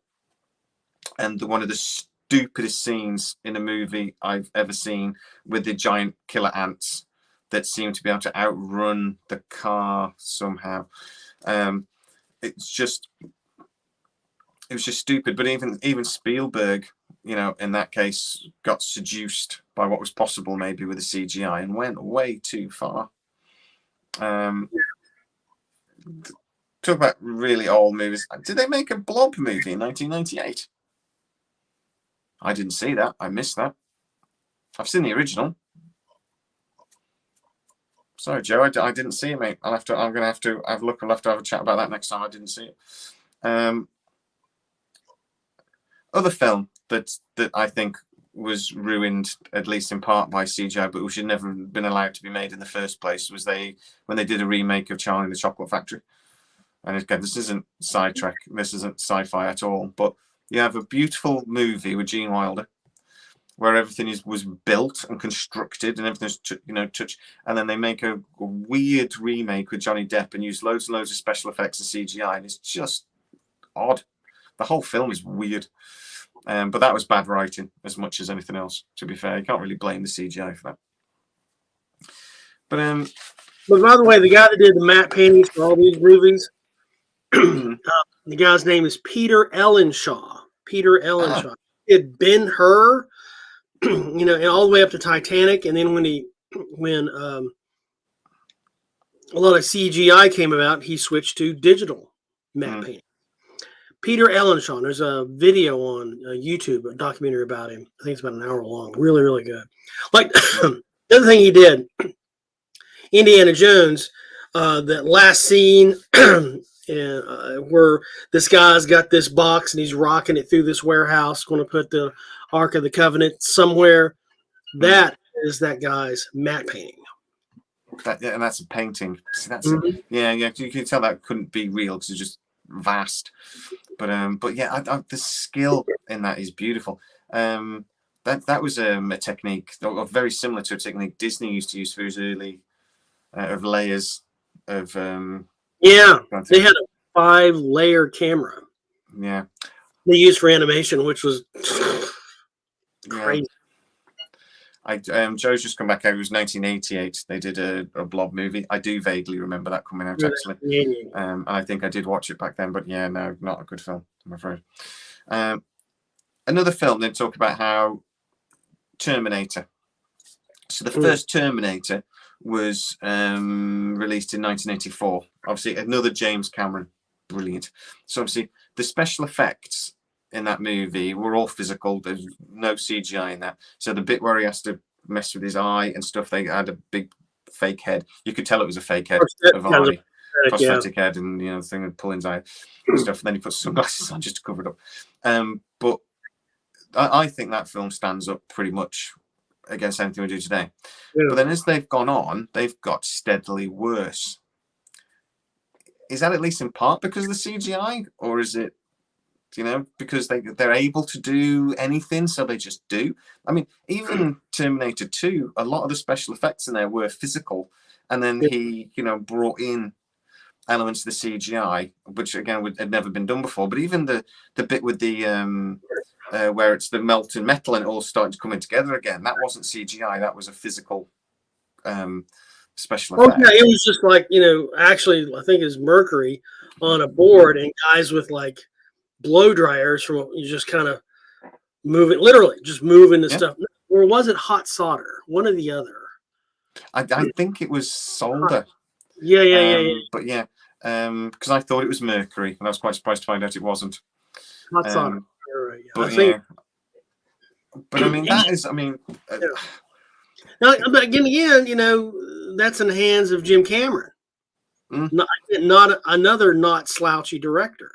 and one of the stupidest scenes in a movie I've ever seen, with the giant killer ants that seem to be able to outrun the car somehow. It was just stupid. But even Spielberg, in that case, got seduced by what was possible maybe with the CGI and went way too far. Talk about really old movies. Did they make a Blob movie in 1998? I didn't see that. I missed that. I've seen the original. Sorry, Joe, I didn't see it, mate. I'm going to have to have a look. I'll have to have a chat about that next time. I didn't see it. Other film that I think was ruined, at least in part, by CGI, but which had never been allowed to be made in the first place, was when they did a remake of Charlie and the Chocolate Factory. And again, this isn't Sci-Trek, this isn't sci-fi at all, but you have a beautiful movie with Gene Wilder, where everything was built and constructed and everything's touched, and then they make a weird remake with Johnny Depp and use loads and loads of special effects and CGI, and it's just odd. The whole film is weird. But that was bad writing as much as anything else, to be fair. You can't really blame the CGI for that. But by the way, the guy that did the matte paintings for all these movies, the guy's name is Peter Ellenshaw. Peter Ellenshaw. He did Ben-Hur, and all the way up to Titanic. And then when a lot of CGI came about, he switched to digital matte painting. Peter Ellenshaw. There's a video on YouTube, a documentary about him. I think it's about an hour long. Really, really good. Like the other thing he did, Indiana Jones, that last scene where this guy's got this box and he's rocking it through this warehouse, going to put the Ark of the Covenant somewhere. That is that guy's matte painting. And that's a painting. See, yeah. You can tell that couldn't be real because it's just vast. But yeah, the skill in that is beautiful. That was a technique, very similar to a technique Disney used to use for his early of layers of. They had a 5-layer camera. Yeah, they used for animation, which was crazy. Joe's just come back out. It was 1988. They did a Blob movie. I do vaguely remember that coming out, actually. And I think I did watch it back then. But yeah, no, not a good film, I'm afraid. Another film, they talk about how Terminator. So the first Terminator was released in 1984. Obviously, another James Cameron. Brilliant. So obviously, the special effects in that movie were all physical. There's no CGI in that. So the bit where he has to mess with his eye and stuff, they had a big fake head. You could tell it was a fake head of Arnie. prosthetic head, and the thing would pull his eye and stuff. And then he puts sunglasses on just to cover it up. But I think that film stands up pretty much against anything we do today. Yeah. But then as they've gone on, they've got steadily worse. Is that at least in part because of the CGI, or is it, because they're able to do anything, so they just do? I mean, even Terminator 2, a lot of the special effects in there were physical, and then he, brought in elements of the CGI, which again had never been done before. But even the bit with the where it's the melting metal and it all starting to come in together again, that wasn't CGI, that was a physical special effect. Oh yeah, it was just like, actually I think it's mercury on a board and guys with like blow dryers from you just kind of moving, literally just moving the stuff. Or was it hot solder? One or the other. I think it was solder. Yeah. But yeah, because I thought it was mercury, and I was quite surprised to find out it wasn't. Hot solder. Right, yeah. But I mean, that is, Now, but again, that's in the hands of Jim Cameron, not another not slouchy director.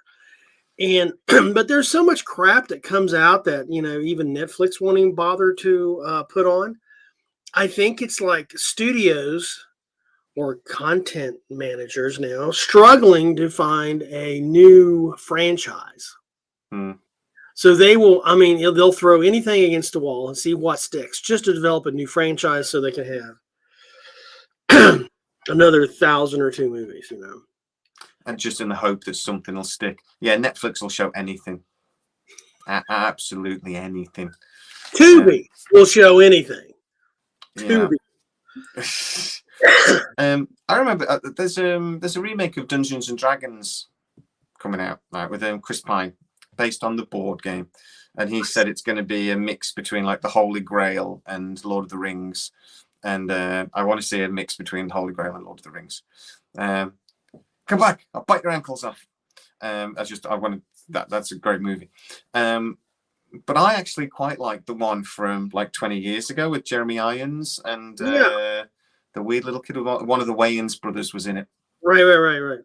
And but there's so much crap that comes out that even Netflix won't even bother to put on. I think it's like studios or content managers now struggling to find a new franchise. So they will, they'll throw anything against the wall and see what sticks, just to develop a new franchise so they can have another 1,000 or 2 movies, And just in the hope that something will stick. Yeah, Netflix will show anything. Absolutely anything. Tubi will show anything. Yeah. I remember there's a remake of Dungeons and Dragons coming out with Chris Pine, based on the board game, and he said it's going to be a mix between like the Holy Grail and Lord of the Rings, and I want to see a mix between Holy Grail and Lord of the Rings. Come back, I'll bite your ankles off. That's a great movie. But I actually quite like the one from like 20 years ago with Jeremy Irons and the weird little kid. One of the Wayans brothers was in it. Right.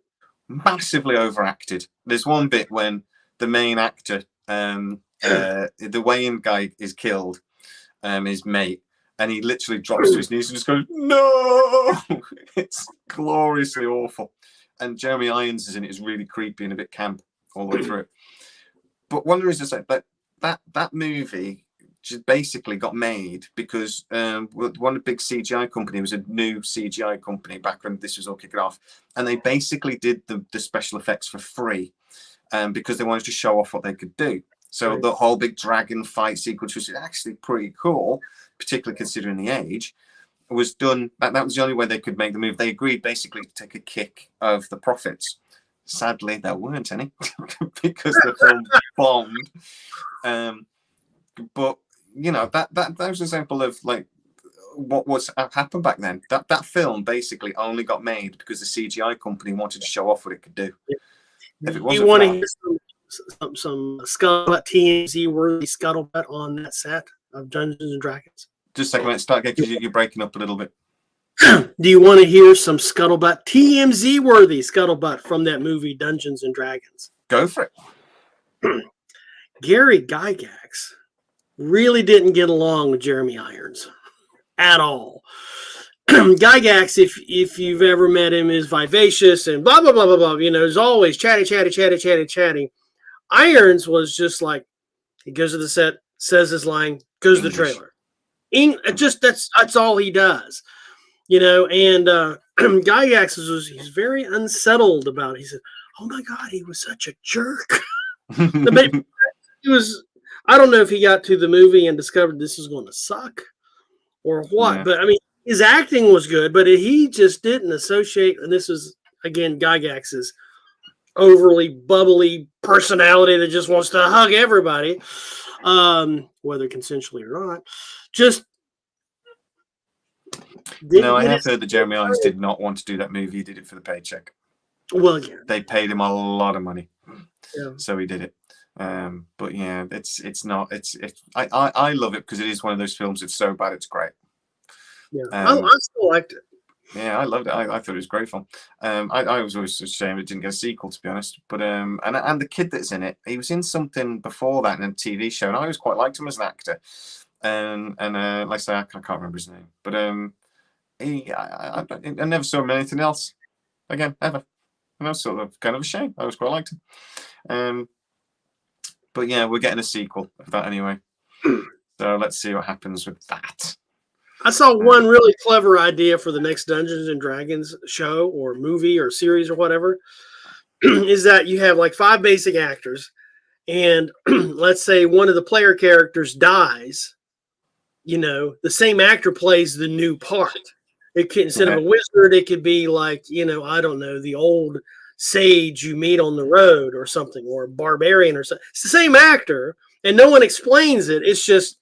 Massively overacted. There's one bit when the main actor, the Wayan guy, is killed, his mate, and he literally drops to his knees and just goes, "No!" It's gloriously awful. And Jeremy Irons is in it. Is really creepy and a bit camp all the way through it. But one of the reasons that movie just basically got made because one big CGI company was a new CGI company back when this was all kicking off, and they basically did the special effects for free because they wanted to show off what they could do. So the whole big dragon fight sequence, which is actually pretty cool, particularly considering the age, was done. That was the only way they could make the movie. They agreed basically to take a kick of the profits. Sadly, there weren't any because the film bombed. But that was an example of like what was happened back then. That film basically only got made because the CGI company wanted to show off what it could do. If it wasn't, you want to hear some scuttlebutt TMZ worthy scuttlebutt on that set of Dungeons and Dragons? Just a second, let's start again because you're breaking up a little bit. Do you want to hear some scuttlebutt TMZ worthy scuttlebutt from that movie Dungeons and Dragons? Go for it. Gary Gygax really didn't get along with Jeremy Irons at all. Gygax, if you've ever met him, is vivacious and blah blah blah blah blah. Is always chatty. Irons was just like, he goes to the set, says his line, goes to the trailer. That's all he does. And Gygax he's very unsettled about it. He said, "Oh my God, he was such a jerk." He was. I don't know if he got to the movie and discovered this is going to suck or what, but his acting was good, but he just didn't associate. And this is again Gygax's overly bubbly personality that just wants to hug everybody, whether consensually or not. I have heard that Jeremy Irons did not want to do that movie. He did it for the paycheck. Well, yeah, they paid him a lot of money, so he did it. But yeah, I love it because it is one of those films that's so bad it's great. Yeah, I still liked it. Yeah, I loved it. I thought it was great fun. I was always ashamed it didn't get a sequel, to be honest. But and the kid that's in it, he was in something before that in a TV show, and I always quite liked him as an actor. And like I say, I can't remember his name, but I never saw him in anything else again ever, and I was sort of kind of ashamed. I was quite liked him. But yeah, we're getting a sequel of that anyway. So let's see what happens with that. I saw one really clever idea for the next Dungeons and Dragons show or movie or series or whatever. Is that you have like 5 basic actors, and let's say one of the player characters dies. You know, the same actor plays the new part. It can, instead of a wizard, it could be like, you know, I don't know, the old sage you meet on the road or something, or a barbarian or something. It's the same actor, and no one explains it. It's just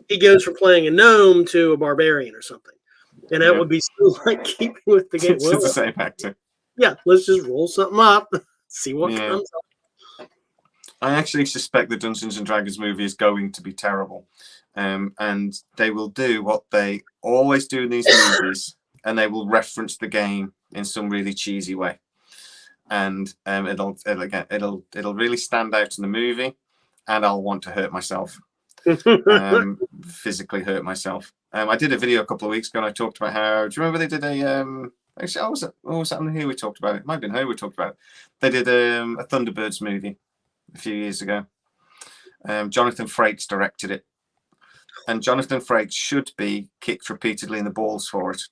he goes from playing a gnome to a barbarian or something. And that would be still like keeping with the game. It's the same actor. Yeah, let's just roll something up, see what comes up. I actually suspect the Dungeons and Dragons movie is going to be terrible. And they will do what they always do in these movies, and they will reference the game in some really cheesy way. And it'll really stand out in the movie, and I'll want to hurt myself. Physically hurt myself. I did a video a couple of weeks ago, and I talked about how. Do you remember they did a actually, was that on Who we talked about it? It might have been Who we talked about it. They did a Thunderbirds movie a few years ago. Jonathan Frakes directed it, and Jonathan Frakes should be kicked repeatedly in the balls for it.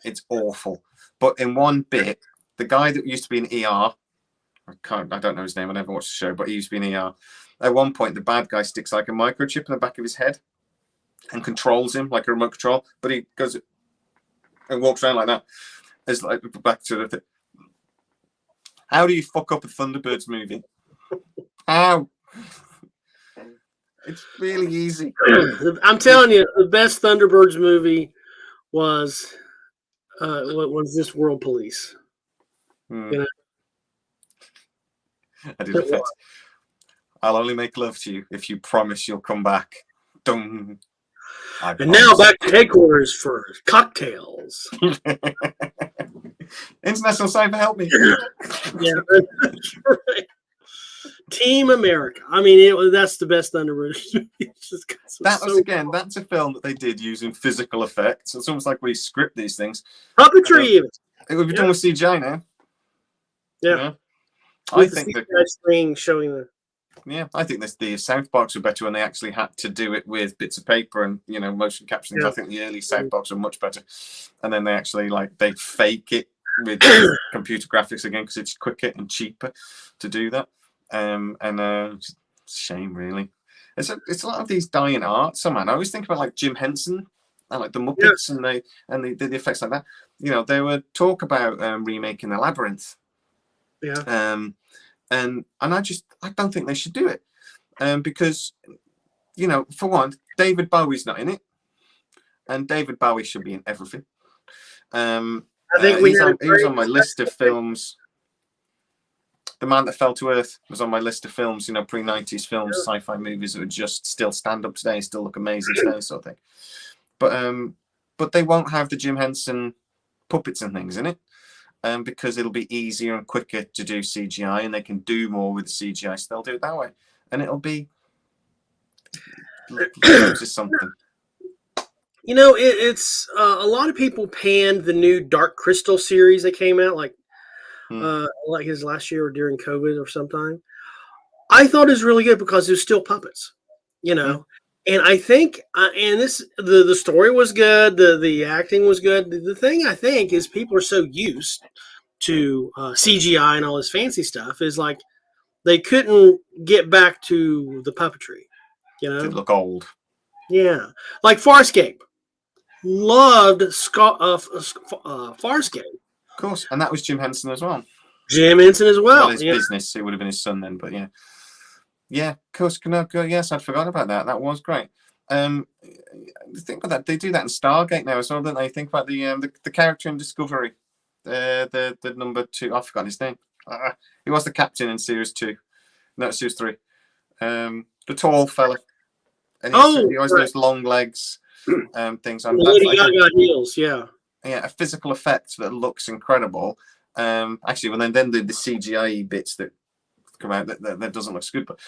It's awful. But in one bit, the guy that used to be in ER, I don't know his name. I never watched the show, but he used to be in ER. At one point, the bad guy sticks like a microchip in the back of his head and controls him like a remote control. But he goes and walks around like that. It's like back to the thing. How do you fuck up a Thunderbirds movie? How? It's really easy. I'm telling you, the best Thunderbirds movie was this World Police. You know? I did it. I'll only make love to you if you promise you'll come back. Dung. And now back to headquarters for cocktails. International Cyber, help me. Yeah, that's right. Team America. I mean, that's the best Thunderbirds. That's a film that they did using physical effects. It's almost like we script these things. Puppetry. It would be done with CGI now. Yeah. I think the screen showing the. Yeah, I think the South Parks were better when they actually had to do it with bits of paper and motion captions. Yeah. I think the early South Parks were much better, and then they actually they fake it with computer graphics again because it's quicker and cheaper to do that. It's a shame, really. It's a lot of these dying arts. Man, I always think about like Jim Henson and like the Muppets and the effects like that. They would talk about remaking the Labyrinth. Yeah. And I don't think they should do it, because for one, David Bowie's not in it, and David Bowie should be in everything. I think he was on my list of films. The Man That Fell to Earth was on my list of films, pre-90s films, sci-fi movies that would just still stand up today, still look amazing today, sort of thing. But they won't have the Jim Henson puppets and things in it. Because it'll be easier and quicker to do CGI, and they can do more with the CGI, so they'll do it that way. And it'll be just something. It's a lot of people panned the new Dark Crystal series that came out, like his last year or during COVID or sometime. I thought it was really good because it was still puppets, And I think, the story was good, the acting was good. The thing I think is people are so used to CGI and all this fancy stuff is like they couldn't get back to the puppetry. It look old. Yeah, like Farscape. Loved Farscape. Of course, and that was Jim Henson as well. Jim Henson as well. His business, it would have been his son then, but yeah. Yeah, of course. Yes, I'd forgotten about that. That was great. Think about that. They do that in Stargate now as well, don't they? Think about the character in Discovery, the number 2. I've forgotten his name. He was the captain in series 2, no, series 3. The tall fella. And he always those long legs. Things on. Lady Gaga heels, yeah. a physical effect that looks incredible. Actually, well, then the CGI bits that come out that doesn't look good, but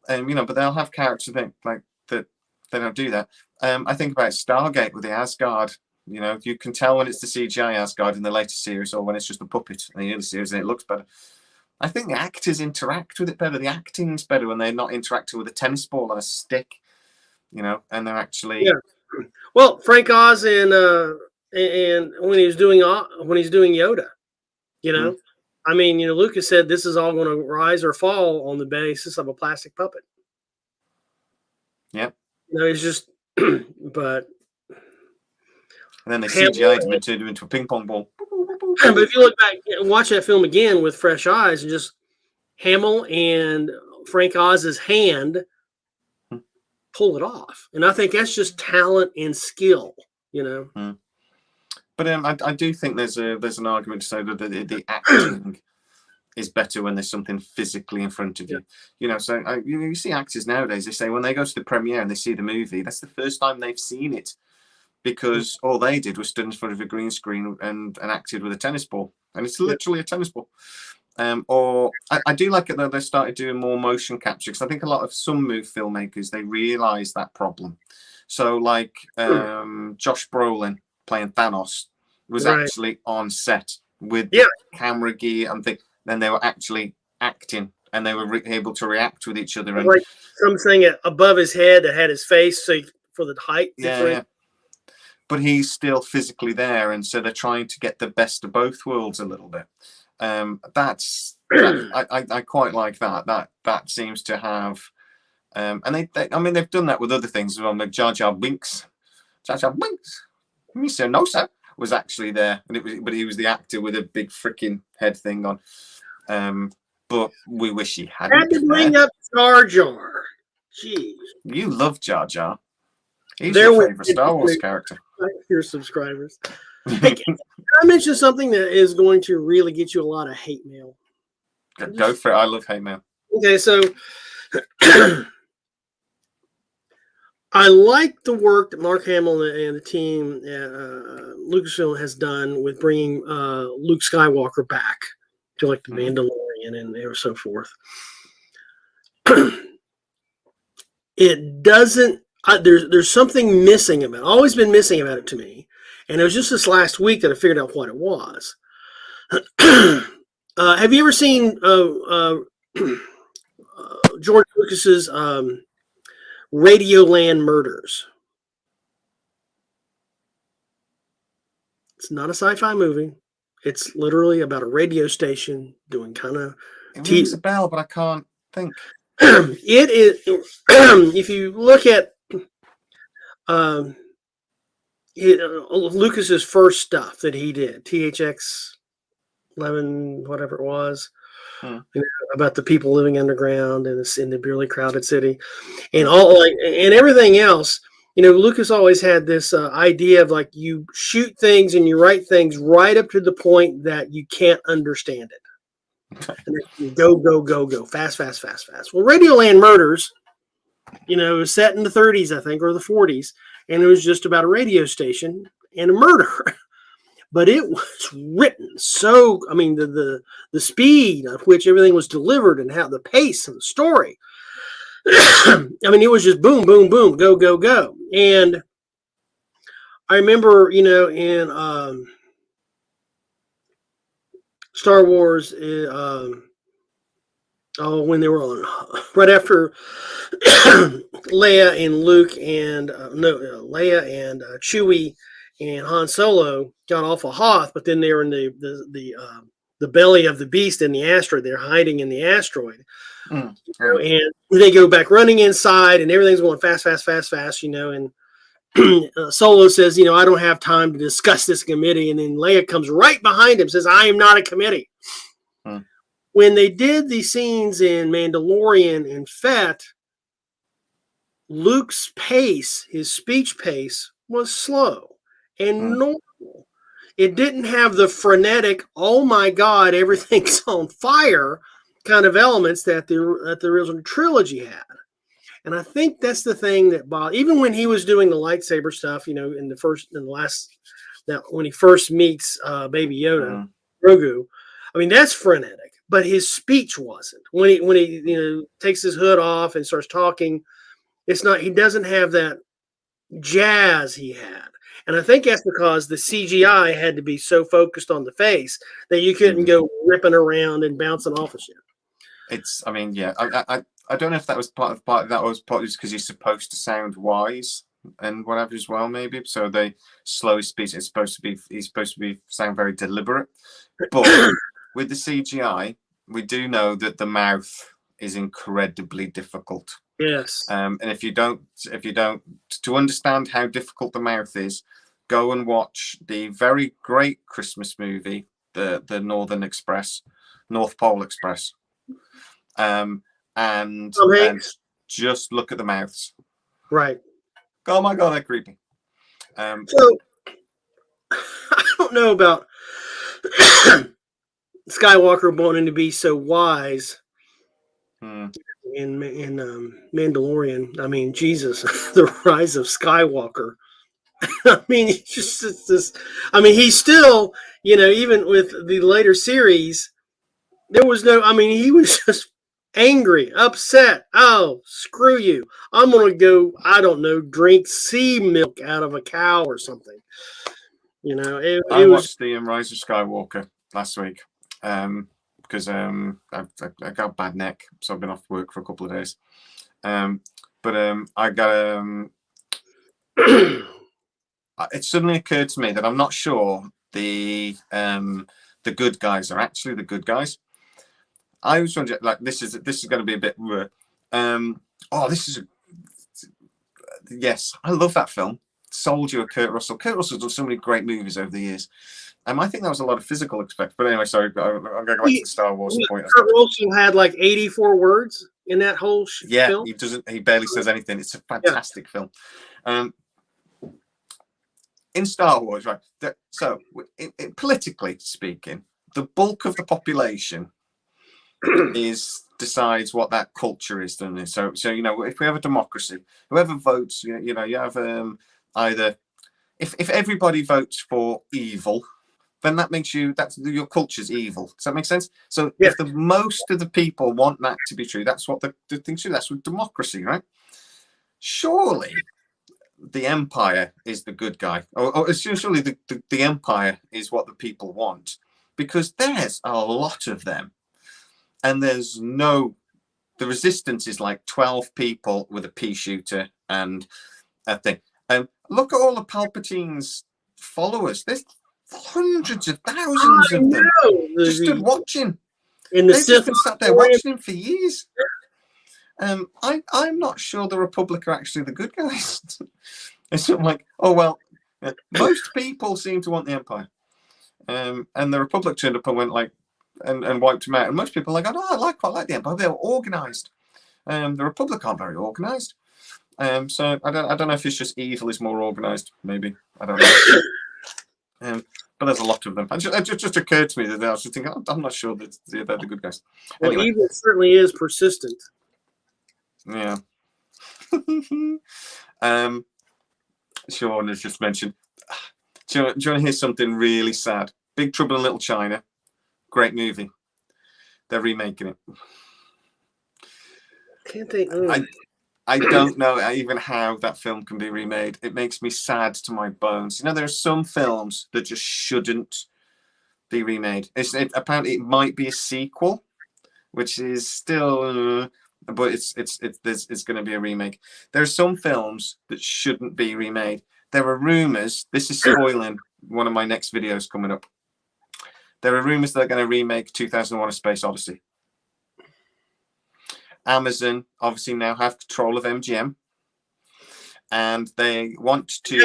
but they'll have characters like that. They don't do that. I think about Stargate with the Asgard. You can tell when it's the CGI Asgard in the later series or when it's just a puppet in the early series and it looks better. I think the actors interact with it better. The acting's better when they're not interacting with a tennis ball on a stick, and they're actually. Yeah. Well, Frank Oz and when he's doing Yoda, I mean, Lucas said this is all going to rise or fall on the basis of a plastic puppet. Yeah. It's just, but. And then they CGI'd him and turned him into a ping pong ball. But if you look back and watch that film again with fresh eyes, and just Hamill and Frank Oz's hand pull it off, and I think that's just talent and skill, But I do think there's an argument to say that the acting is better when there's something physically in front of you. So you see actors nowadays. They say when they go to the premiere and they see the movie, that's the first time they've seen it. Because all they did was stood in front of a green screen and acted with a tennis ball. And it's literally a tennis ball. Or I do like it that they started doing more motion capture, because I think a lot of some filmmakers, they realise that problem. So like Josh Brolin playing Thanos was actually on set with camera gear and things. Then they were actually acting and they were able to react with each other. And like something above his head that had his face for the height. Yeah. But he's still physically there, and so they're trying to get the best of both worlds a little bit. I quite like that. That seems to have, and they've done that with other things as well. Like Jar Jar Binks, Mr. Nosa was actually there, but he was the actor with a big freaking head thing on. But we wish he hadn't. Had to bring up Jar Jar. Jeez, you love Jar Jar. He's your favorite Star Wars character. Your subscribers. Hey, can I mention something that is going to really get you a lot of hate mail? Go for it. I love hate mail. Okay, so I like the work that Mark Hamill and the team at Lucasfilm has done with bringing Luke Skywalker back to like the Mandalorian and so forth. It doesn't. There's something missing about it. Always been missing about it to me, and it was just this last week that I figured out what it was. Have you ever seen George Lucas's Radioland Murders? It's not a sci-fi movie. It's literally about a radio station doing kind of. It rings a bell, but I can't think. It is. If you look at Lucas's first stuff that he did, THX 11, whatever it was, about the people living underground in the really crowded city, and and everything else. Lucas always had this idea of like you shoot things and you write things right up to the point that you can't understand it. And then go, fast. Well, Radioland Murders, it was set in the 30s, I think, or the 40s, and it was just about a radio station and a murder. But it was written so, the speed at which everything was delivered and how the pace of the story. It was just boom, boom, boom, go. And I remember, in Star Wars, when they were on, right after Leia and Luke and Leia and Chewie and Han Solo got off of Hoth, but then they were in the belly of the beast in the asteroid. They're hiding in the asteroid, and they go back running inside, and everything's going fast. And Solo says, I don't have time to discuss this committee. And then Leia comes right behind him, says, I am not a committee. When they did the scenes in Mandalorian and Fett, Luke's pace, his speech pace, was slow and normal. It didn't have the frenetic, oh my God, everything's on fire kind of elements that the original trilogy had. And I think that's the thing that Bob, even when he was doing the lightsaber stuff, in the last Now, when he first meets Baby Yoda, Grogu, I mean, that's frenetic, but his speech wasn't. When he takes his hood off and starts talking, it's not. He doesn't have that jazz he had. And I think that's because the CGI had to be so focused on the face that you couldn't go ripping around and bouncing off of shit. It's, I mean, yeah, I don't know if that was part of that was partly because he's supposed to sound wise and whatever as well, maybe. So they slow his speech. He's supposed to be sound very deliberate. But with the CGI, we do know that the mouth is incredibly difficult. Yes. And if you don't, to understand how difficult the mouth is, go and watch the very great Christmas movie, the North Pole Express, and just look at the mouths. Right. Oh my God, they're creepy. So I don't know about Skywalker wanting to be so wise. In Mandalorian, I mean, Jesus, the rise of Skywalker. I mean, it's this. I mean, he's still, even with the later series, there was no. I mean, he was just angry, upset. Oh, screw you! I'm gonna go. I don't know, drink sea milk out of a cow or something. I watched the Rise of Skywalker last week. Because I got a bad neck, so I've been off work for a couple of days. But I got it suddenly occurred to me that I'm not sure the good guys are actually the good guys. I was wondering, like, this is going to be a bit. Yes, I love that film. Soldier of Kurt Russell. Kurt Russell's done so many great movies over the years. I think that was a lot of physical effects. But anyway, sorry, I'm going to go back to the Star Wars point. Kurt Russell had like 84 words in that whole film. He barely says anything. It's a fantastic film. In Star Wars, right? So, politically speaking, the bulk of the population decides what that culture is, doesn't it? So if we have a democracy, whoever votes, you have either if everybody votes for evil, then that makes your culture's evil. Does that make sense? So if the most of the people want that to be true, that's what the thing's true. That's what democracy, right? Surely the Empire is the good guy, or surely the Empire is what the people want, because there's a lot of them, and the resistance is like 12 people with a pea shooter and a thing. Look at all of Palpatine's followers. There's hundreds of thousands of them just stood watching. They've just been sat there watching him for years. I'm not sure the Republic are actually the good guys. It's sort of like, most people seem to want the Empire, and the Republic turned up and went like and wiped them out. And most people are like, I quite like the Empire. They were organised. The Republic aren't very organised. So I don't know if it's just evil is more organised. Maybe I don't know. But there's a lot of them. It just occurred to me that I was just thinking, I'm not sure that they're the good guys. Well, anyway. Evil certainly is persistent. Yeah. Sean has just mentioned. Do you want to hear something really sad? Big Trouble in Little China. Great movie. They're remaking it. Can't they? I don't know even how that film can be remade. It makes me sad to my bones. There are some films that just shouldn't be remade. Apparently, it might be a sequel, which is still, but it's going to be a remake. There are some films that shouldn't be remade. There are rumors. This is spoiling one of my next videos coming up. There are rumors they're going to remake 2001: A Space Odyssey. Amazon obviously now have control of MGM, and they want to.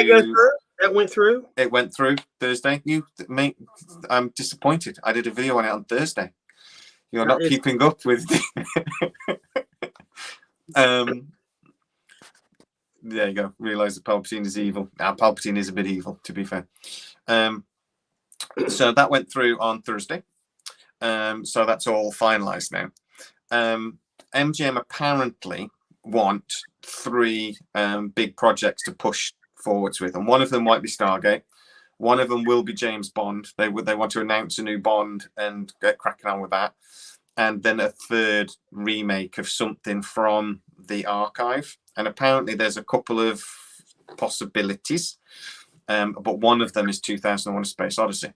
That went through. It went through Thursday. I'm disappointed. I did a video on it on Thursday. You're not keeping up with. There you go. Realize that Palpatine is evil. Now, Palpatine is a bit evil, to be fair. So that went through on Thursday. So that's all finalized now. MGM apparently want 3 big projects to push forwards with, and one of them might be Stargate, One of them will be James Bond. They want to announce a new Bond and get cracking on with that. And then a third remake of something from the archive. And apparently there's a couple of possibilities, but one of them is 2001: A Space Odyssey.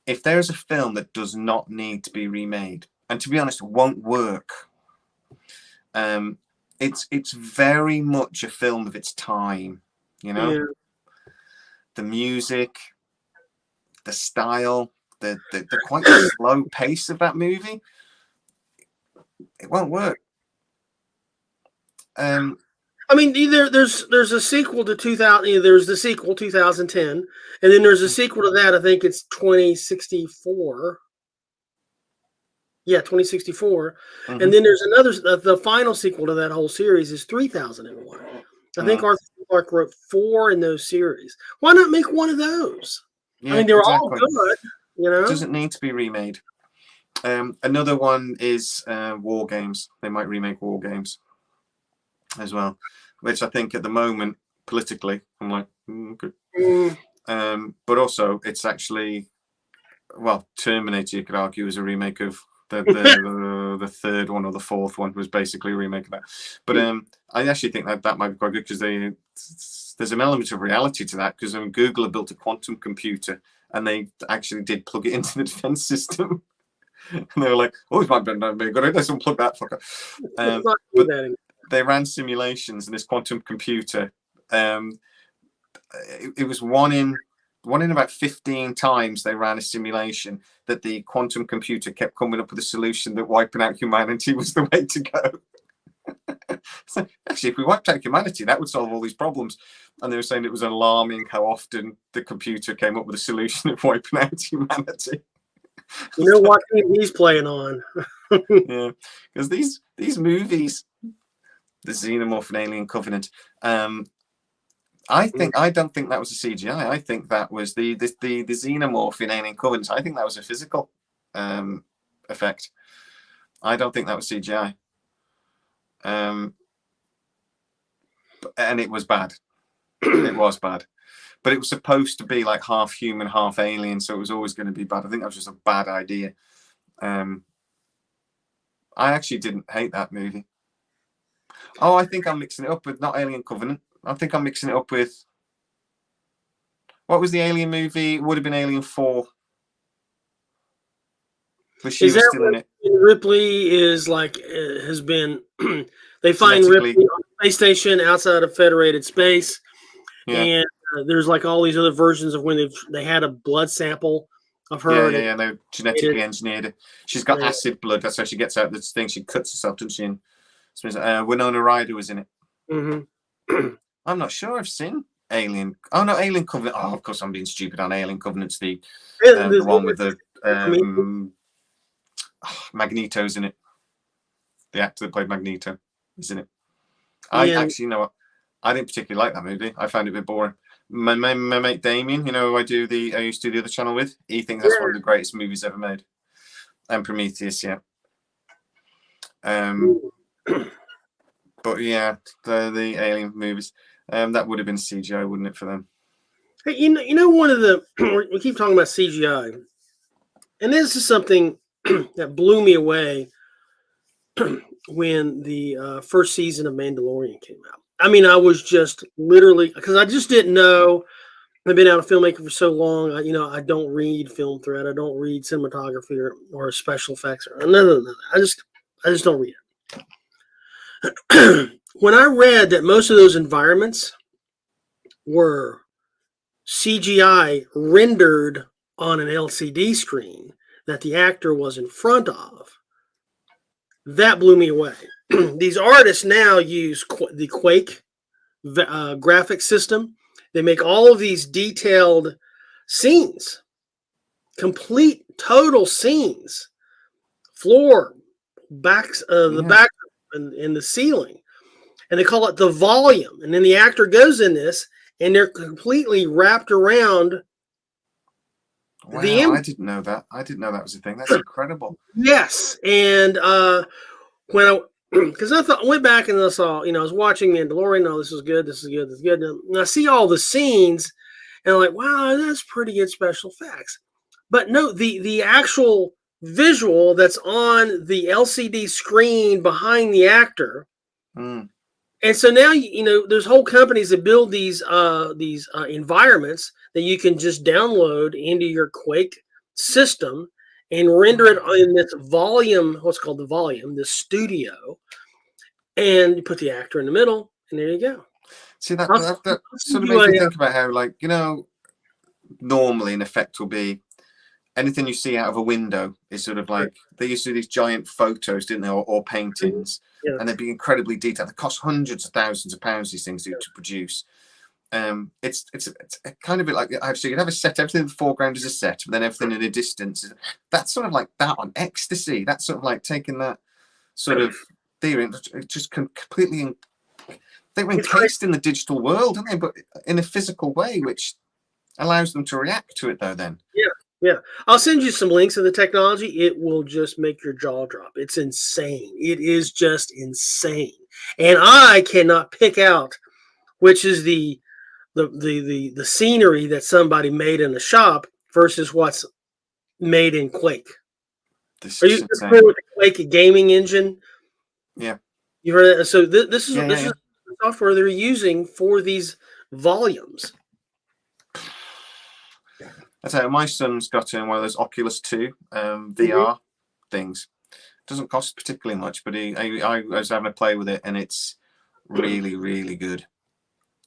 If there's a film that does not need to be remade, and to be honest, it won't work, it's very much a film of its time, you know? Yeah. The music, the style, the quite slow pace of that movie, it won't work. I mean, there's a sequel to 2000. There's the sequel 2010, and then there's a sequel to that. I think it's 2064. Yeah, 2064, and then there's another. The final sequel to that whole series is 3001. I think Arthur Clarke wrote 4 in those series. Why not make one of those? Yeah, I mean, they're all good. You know, it doesn't need to be remade. Another one is War Games. They might remake War Games as well, which I think at the moment politically I'm like good. But also it's actually, well, Terminator you could argue is a remake of the third one, or the fourth one was basically a remake of that. But I actually think that might be quite good, because there's an element of reality to that, because Google have built a quantum computer and they actually did plug it into the defense system. And they were like, oh, it might be a good idea, let's unplug that fucker. But they ran simulations in this quantum computer. It was one in about 15 times they ran a simulation that the quantum computer kept coming up with a solution that wiping out humanity was the way to go. So actually, if we wiped out humanity, that would solve all these problems. And they were saying it was alarming how often the computer came up with a solution of wiping out humanity. You know what he's playing on. Yeah, because these movies, the Xenomorph and Alien Covenant, I don't think that was a CGI. I think that was the Xenomorph in Alien Covenant. I think that was a physical effect. I don't think that was CGI. And it was bad. It was bad. But it was supposed to be like half human, half alien, so it was always going to be bad. I think that was just a bad idea. I actually didn't hate that movie. Oh, I think I'm mixing it up with not Alien Covenant. I think I'm mixing it up with, what was the Alien movie? It would have been Alien 4. But she was still in it. Ripley is like, has been, they find Ripley on a space station outside of Federated space. Yeah. And there's like all these other versions of when they had a blood sample of her. Yeah, they genetically engineered it. She's got acid blood. That's how she gets out this thing. She cuts herself, doesn't she? And Winona Ryder was in it. Mm-hmm. I'm not sure I've seen Alien. Oh, no, Alien Covenant. Oh, of course, I'm being stupid on Alien Covenant's the one with the Magneto's in it. The actor that played Magneto is in it. I actually, you know what? I didn't particularly like that movie. I found it a bit boring. My mate Damien, you know, I used to do the other channel with. He thinks that's one of the greatest movies ever made. And Prometheus, yeah. But yeah, the Alien movies, that would have been CGI, wouldn't it, for them? Hey, you know, one of the we keep talking about CGI, and this is something that blew me away when the first season of Mandalorian came out. I mean, I was just literally, because I just didn't know. I've been out a filmmaker for so long. I don't read film thread. I don't read cinematography or special effects or no. I just don't read it. When I read that most of those environments were CGI rendered on an LCD screen that the actor was in front of, that blew me away. These artists now use the Quake graphic system. They make all of these detailed scenes, complete, total scenes, floor, backs, the back, and the ceiling, and they call it the volume. And then the actor goes in this, and they're completely wrapped around. Wow, I didn't know that. I didn't know that was a thing. That's incredible. Yes, and because I went back and I saw, I was watching Mandalorian. Oh, this is good. And I see all the scenes, and I'm like, wow, that's pretty good special effects. But no, the actual visual that's on the LCD screen behind the actor. Mm. And so now, there's whole companies that build these environments that you can just download into your Quake system and render it in this volume, what's called the volume, the studio, and you put the actor in the middle, and there you go. See, that sort of makes me think about how, like, normally an effect will be anything you see out of a window is sort of like, they used to do these giant photos, didn't they, or paintings, and they'd be incredibly detailed. They cost hundreds of thousands of pounds, these things to produce. It's a kind of bit like, so you'd have a set, everything in the foreground is a set, but then everything in the distance, that's sort of like that on ecstasy. That's sort of like taking that sort of theory and just completely, they were encased in the digital world, aren't they? But in a physical way, which allows them to react to it, though, then. Yeah. I'll send you some links of the technology. It will just make your jaw drop. It's insane. It is just insane. And I cannot pick out which is the scenery that somebody made in the shop versus what's made in Quake. Are you familiar with the Quake gaming engine? Yeah. You heard that? So this is the software they're using for these volumes. I tell you, my son's got one of those Oculus 2 VR things. Doesn't cost particularly much, but I was having a play with it, and it's really, really good,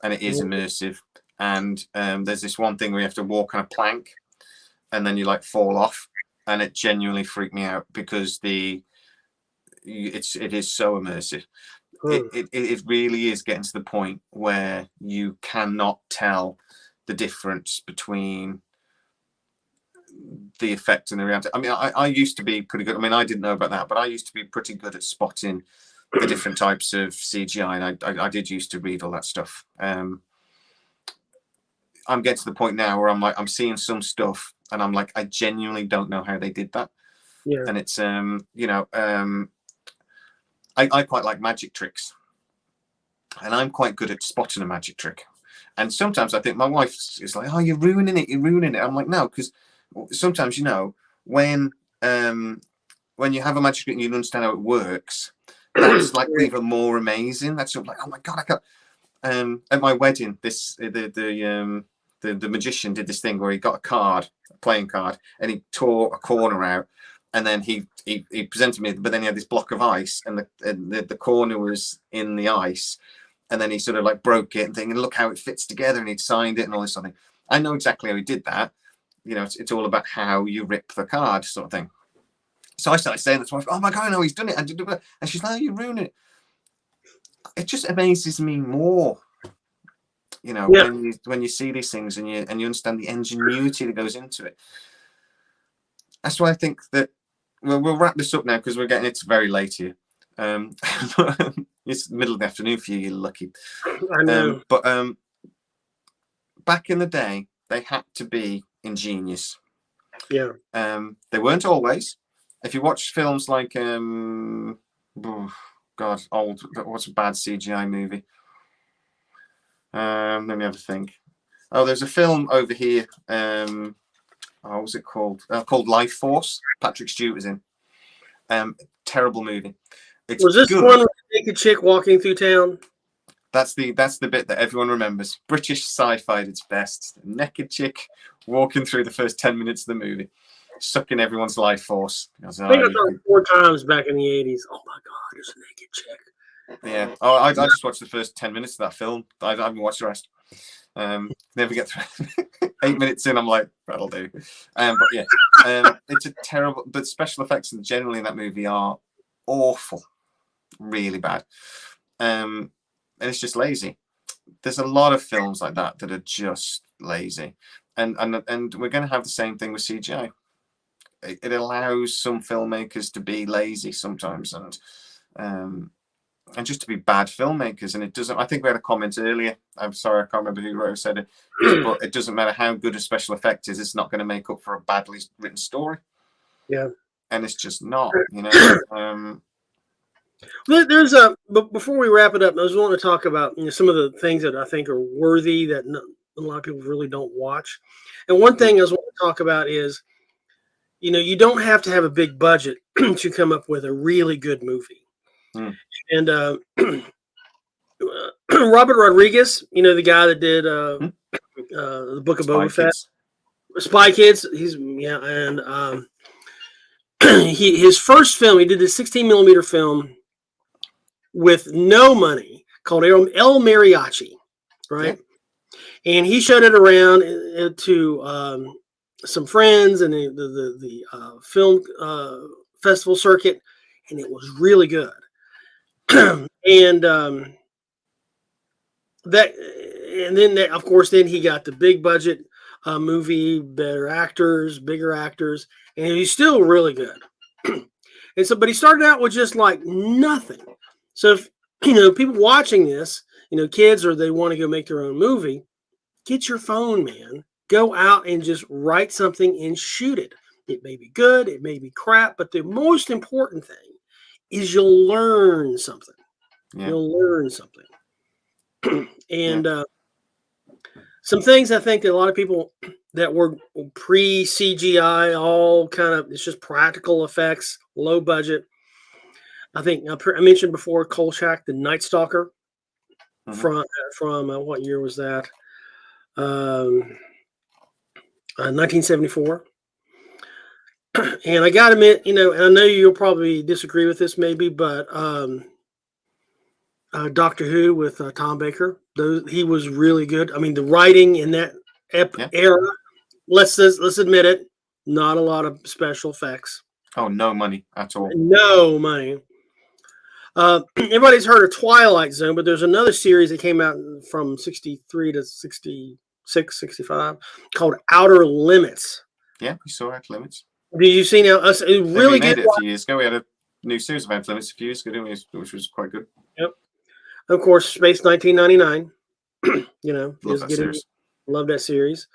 and it is immersive. And there's this one thing where you have to walk on a plank, and then you like fall off, and it genuinely freaked me out because it is so immersive. It really is getting to the point where you cannot tell the difference between the effect and the reality. I mean, I used to be pretty good. I mean, I didn't know about that, but I used to be pretty good at spotting the different types of CGI, and I did used to read all that stuff. I'm getting to the point now where I'm seeing some stuff, and I'm like, I genuinely don't know how they did that. Yeah. And it's I quite like magic tricks, and I'm quite good at spotting a magic trick. And sometimes I think my wife is like, "Oh, you're ruining it. You're ruining it." I'm like, "No," because sometimes when you have a magic trick and you understand how it works, that's like even more amazing. That's sort of like, oh my god, I can't. At my wedding, the magician did this thing where he got a playing card, and he tore a corner out, and then he presented me, but then he had this block of ice, and the corner was in the ice, and then he sort of like broke it and thinking, look how it fits together, and he'd signed it and all this sort of thing. I know exactly how he did that. It's all about how you rip the card, sort of thing. So I started saying that to my wife, oh my god, I know he's done it, and she's like, oh, you ruined it. It just amazes me more, when you see these things and you understand the ingenuity that goes into it. That's why I think that we'll wrap this up now, because it's very late here. It's the middle of the afternoon for you, you're lucky. I know. But back in the day, they had to be ingenious. Yeah. They weren't always. If you watch films like what's a bad CGI movie? Let me have a think. Oh, there's a film over here. What was it called? Called Life Force. Patrick Stewart was in. Terrible movie. Was this good. One with the naked chick walking through town? That's the bit that everyone remembers. British sci-fi at its best. The naked chick walking through the first 10 minutes of the movie, sucking everyone's life force. I think I saw it 4 times back in the 80s. Oh my god, there's a naked chick. Yeah. Oh, I just watched the first 10 minutes of that film. I haven't watched the rest. Never get through. 8 minutes in, I'm like, that'll do. But yeah, it's a terrible. But special effects generally in that movie are awful, really bad. And it's just lazy. There's a lot of films like that that are just lazy, and we're going to have the same thing with CGI. It allows some filmmakers to be lazy sometimes, and just to be bad filmmakers. And it doesn't. I think we had a comment earlier. I'm sorry, I can't remember who said it, but it doesn't matter how good a special effect is. It's not going to make up for a badly written story. Yeah, and it's just not. There's but before we wrap it up, I was wanting to talk about some of the things that I think are worthy that a a lot of people really don't watch. And one thing I was want to talk about is, you don't have to have a big budget to come up with a really good movie. And Robert Rodriguez, the guy that did the Book of Boba Fett, Spy Kids. And his first film, he did a 16mm film with no money called El Mariachi, right? Yeah. And he showed it around to some friends and the film festival circuit, and it was really good. And then of course he got the big budget movie, better actors, bigger actors, and he's still really good. And so, but he started out with just like nothing. So if people watching this, kids, or they want to go make their own movie, get your phone, man. Go out and just write something and shoot it. It may be good, it may be crap, but the most important thing is you'll learn something. Yeah. You'll learn something. And some things I think that a lot of people that were pre-CGI, all kind of, it's just practical effects, low budget. I think I mentioned before Kolchak, the Night Stalker, from what year was that? 1974. And I got to admit, and I know you'll probably disagree with this maybe, but Doctor Who with Tom Baker, he was really good. I mean, the writing in that era, let's admit it, not a lot of special effects. Oh, no money at all. No money. Everybody's heard of Twilight Zone, but there's another series that came out from 63 to 66, 65 called Outer Limits. Yeah, we saw Outer Limits. Did you see now? It really made it a few years ago. We had a new series of Outer Limits a few years ago, didn't we? Which was quite good. Yep. Of course, Space 1999. Love that series.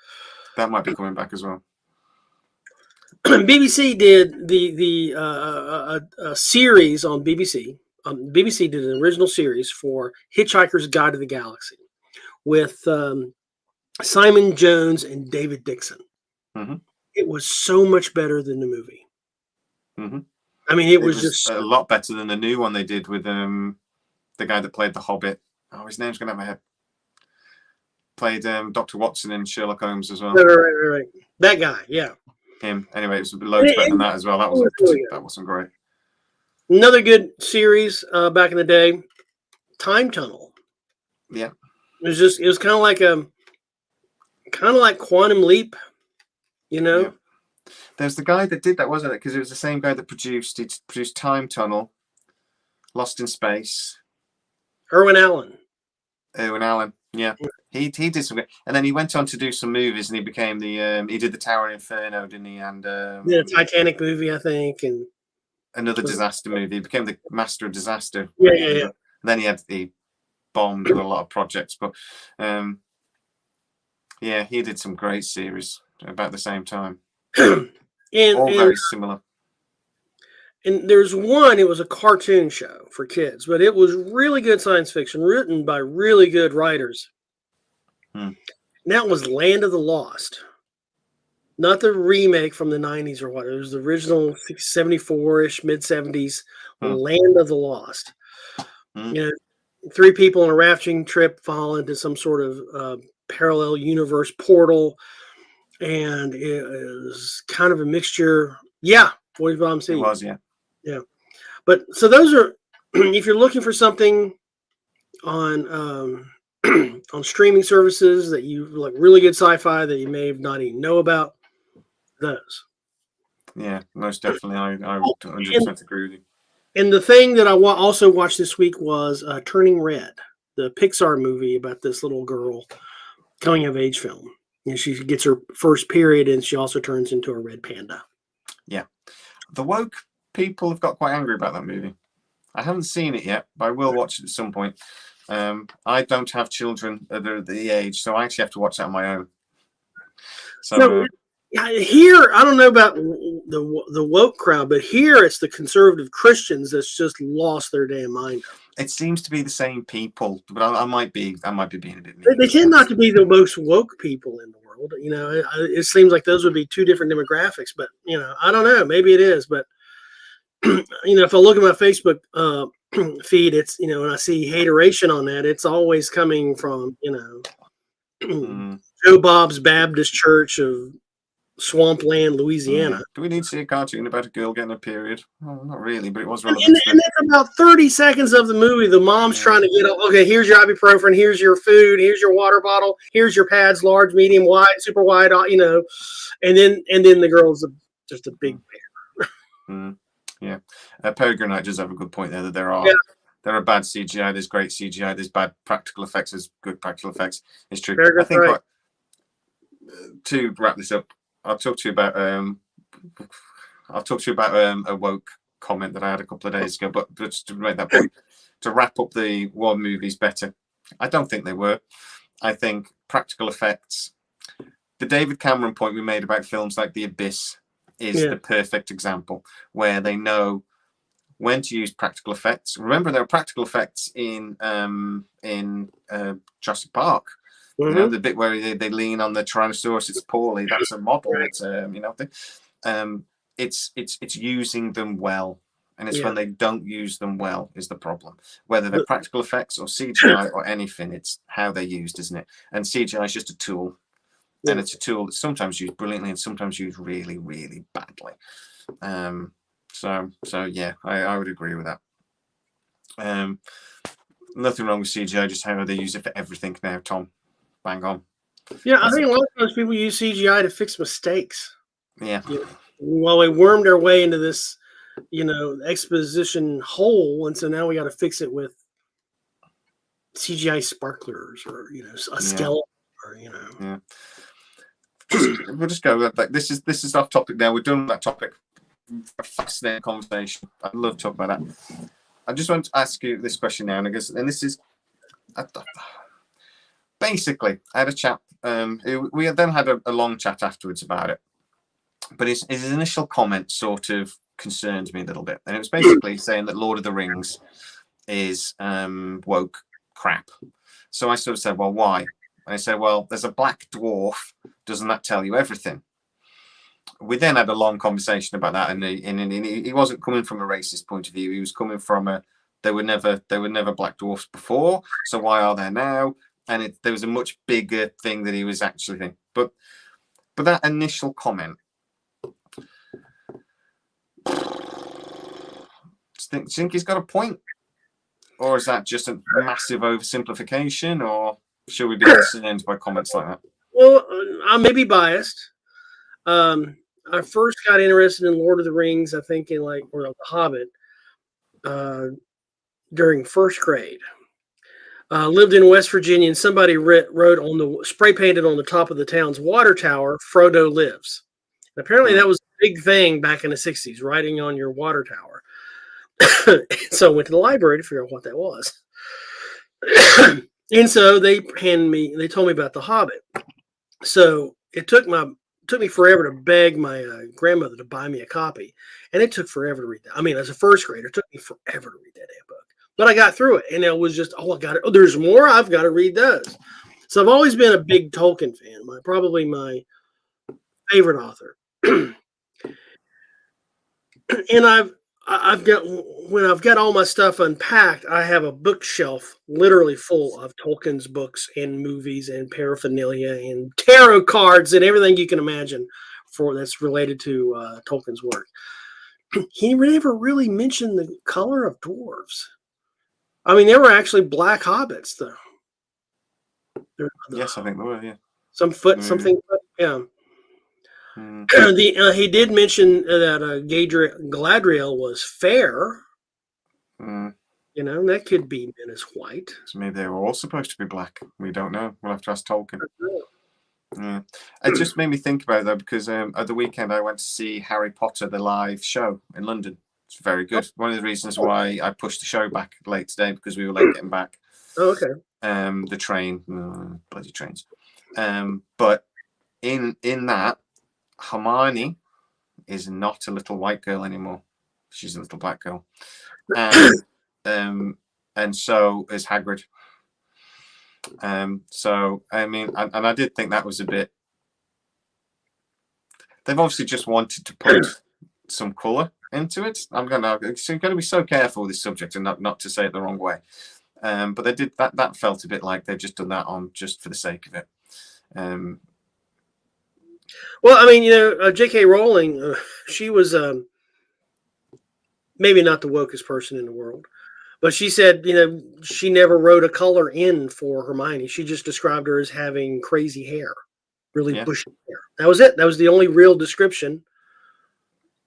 That might be coming back as well. BBC did a series on BBC. BBC did an original series for Hitchhiker's Guide to the Galaxy with Simon Jones and David Dixon. It was so much better than the movie. I mean, it was just a lot better than the new one they did with the guy that played the Hobbit. Oh, his name's going out of my head. Played Dr. Watson in Sherlock Holmes as well. Right. That guy, yeah. Him. Anyway, it was loads better than that as well. That wasn't great. Another good series back in the day, Time Tunnel. Yeah. It was kind of like Quantum Leap, Yeah. There's the guy that did that, wasn't it? Because it was the same guy that produced Time Tunnel, Lost in Space. Irwin Allen, yeah. He did some good, and then he went on to do some movies, and he became he did the Tower Inferno, didn't he? And Titanic movie, I think, and another disaster movie. He became the master of disaster. Yeah. And then he bombed with a lot of projects, but he did some great series about the same time. All very similar. And there's one, it was a cartoon show for kids, but it was really good science fiction, written by really good writers. And that was Land of the Lost. Not the remake from the 90s or what. It was the original 74-ish, mid-70s, Land of the Lost. 3 people on a rafting trip fall into some sort of parallel universe portal. And it is kind of a mixture. Yeah, 45 MC. It was, yeah. Yeah. But so those are, if you're looking for something on on streaming services that you like, really good sci-fi that you may not even know about, those. Yeah, most definitely. I 100% agree with you. And the thing that I also watched this week was Turning Red, the Pixar movie about this little girl coming of age film. And she gets her first period, and she also turns into a red panda. Yeah. The woke people have got quite angry about that movie. I haven't seen it yet, but I will watch it at some point. I don't have children that are the age, so I actually have to watch that on my own. So Yeah, here I don't know about the woke crowd, but here it's the conservative Christians that's just lost their damn mind. It seems to be the same people, but I might be being a bit mean. They tend not to be the most woke people in the world. You know, it seems like those would be two different demographics. But you know, I don't know. Maybe it is. But you know, if I look at my Facebook feed, it's you know, and I see hateration on that, it's always coming from you know Joe Bob's Baptist Church of Swampland, Louisiana. Do we need to see a cartoon about a girl getting a period? Well, not really, but it was relevant. And that's about 30 seconds of the movie. The mom's trying to get, okay, here's your ibuprofen, here's your food, here's your water bottle, here's your pads, large, medium, wide, super wide, you know, and then the girl's just a big bear. Yeah, Peregrine does have a good point there that there are bad CGI, there's great CGI, there's bad practical effects, there's good practical effects. It's true. I think to wrap this up, I'll talk to you about a woke comment that I had a couple of days ago. But just to make that point, to wrap up the war movies better, I don't think they were. I think practical effects. The David Cameron point we made about films like The Abyss is the perfect example where they know when to use practical effects. Remember, there are practical effects in Jurassic Park. You know, the bit where they lean on the Tyrannosaurus, it's poorly. That's a model. It's you know, it's using them well, and it's when they don't use them well is the problem. Whether they're practical effects or CGI or anything, it's how they're used, isn't it? And CGI is just a tool, and it's a tool that's sometimes used brilliantly and sometimes used really, really badly. So yeah, I would agree with that. Nothing wrong with CGI, just how they use it for everything now, Tom. Bang on. Yeah, I think a lot of times people use CGI to fix mistakes. Yeah. Well, they wormed their way into this, you know, exposition hole, and so now we got to fix it with CGI sparklers or you know a skeleton or you know. Yeah. We'll just go like this is off topic now. We're done with that topic. A fascinating conversation. I'd love to talk about that. I just want to ask you this question now, and I guess, and this is. Basically, I had a chat. We then had a long chat afterwards about it, but his initial comment sort of concerned me a little bit, and it was basically saying that Lord of the Rings is woke crap. So I sort of said, well, why? And I said, well, there's a black dwarf. Doesn't that tell you everything? We then had a long conversation about that, and he wasn't coming from a racist point of view. He was coming from there were never black dwarfs before, so why are there now? And there was a much bigger thing that he was actually thinking. But that initial comment, do you think he's got a point? Or is that just a massive oversimplification? Or should we be concerned by comments like that? Well, I may be biased. I first got interested in Lord of the Rings, I think, or The Hobbit, during first grade. Lived in West Virginia, and somebody wrote on the spray painted on the top of the town's water tower, "Frodo lives." And apparently, that was a big thing back in the '60s, writing on your water tower. So I went to the library to figure out what that was, and so they told me about The Hobbit. So it took me forever to beg my grandmother to buy me a copy, and it took forever to read that. I mean, as a first grader, it took me forever to read that damn book. But I got through it, and it was just, I got it. Oh, there's more. I've got to read those. So I've always been a big Tolkien fan. Probably my favorite author. And I've got all my stuff unpacked, I have a bookshelf literally full of Tolkien's books and movies and paraphernalia and tarot cards and everything you can imagine that's related to Tolkien's work. He never really mentioned the color of dwarves. I mean, there were actually black hobbits, though. Yes, I think there were. Yeah, something. Yeah. He did mention that Galadriel was fair. You know, that could be men as white. So maybe they were all supposed to be black. We don't know. We'll have to ask Tolkien. Yeah. It just made me think about it, though, because at the weekend I went to see Harry Potter, the live show in London. It's very good. One of the reasons why I pushed the show back late today, because we were late getting back. Oh, okay. The train, bloody trains. But in that, Hermione is not a little white girl anymore. She's a little black girl. And so is Hagrid. So I mean, and I did think that was a bit. They've obviously just wanted to put some colour into it. I'm going to be so careful with this subject and not to say it the wrong way. But they did that. That felt a bit like they've just done that on just for the sake of it. Well, I mean, J.K. Rowling, she was maybe not the wokest person in the world, but she said, she never wrote a color in for Hermione. She just described her as having crazy hair, really bushy hair. That was it. That was the only real description.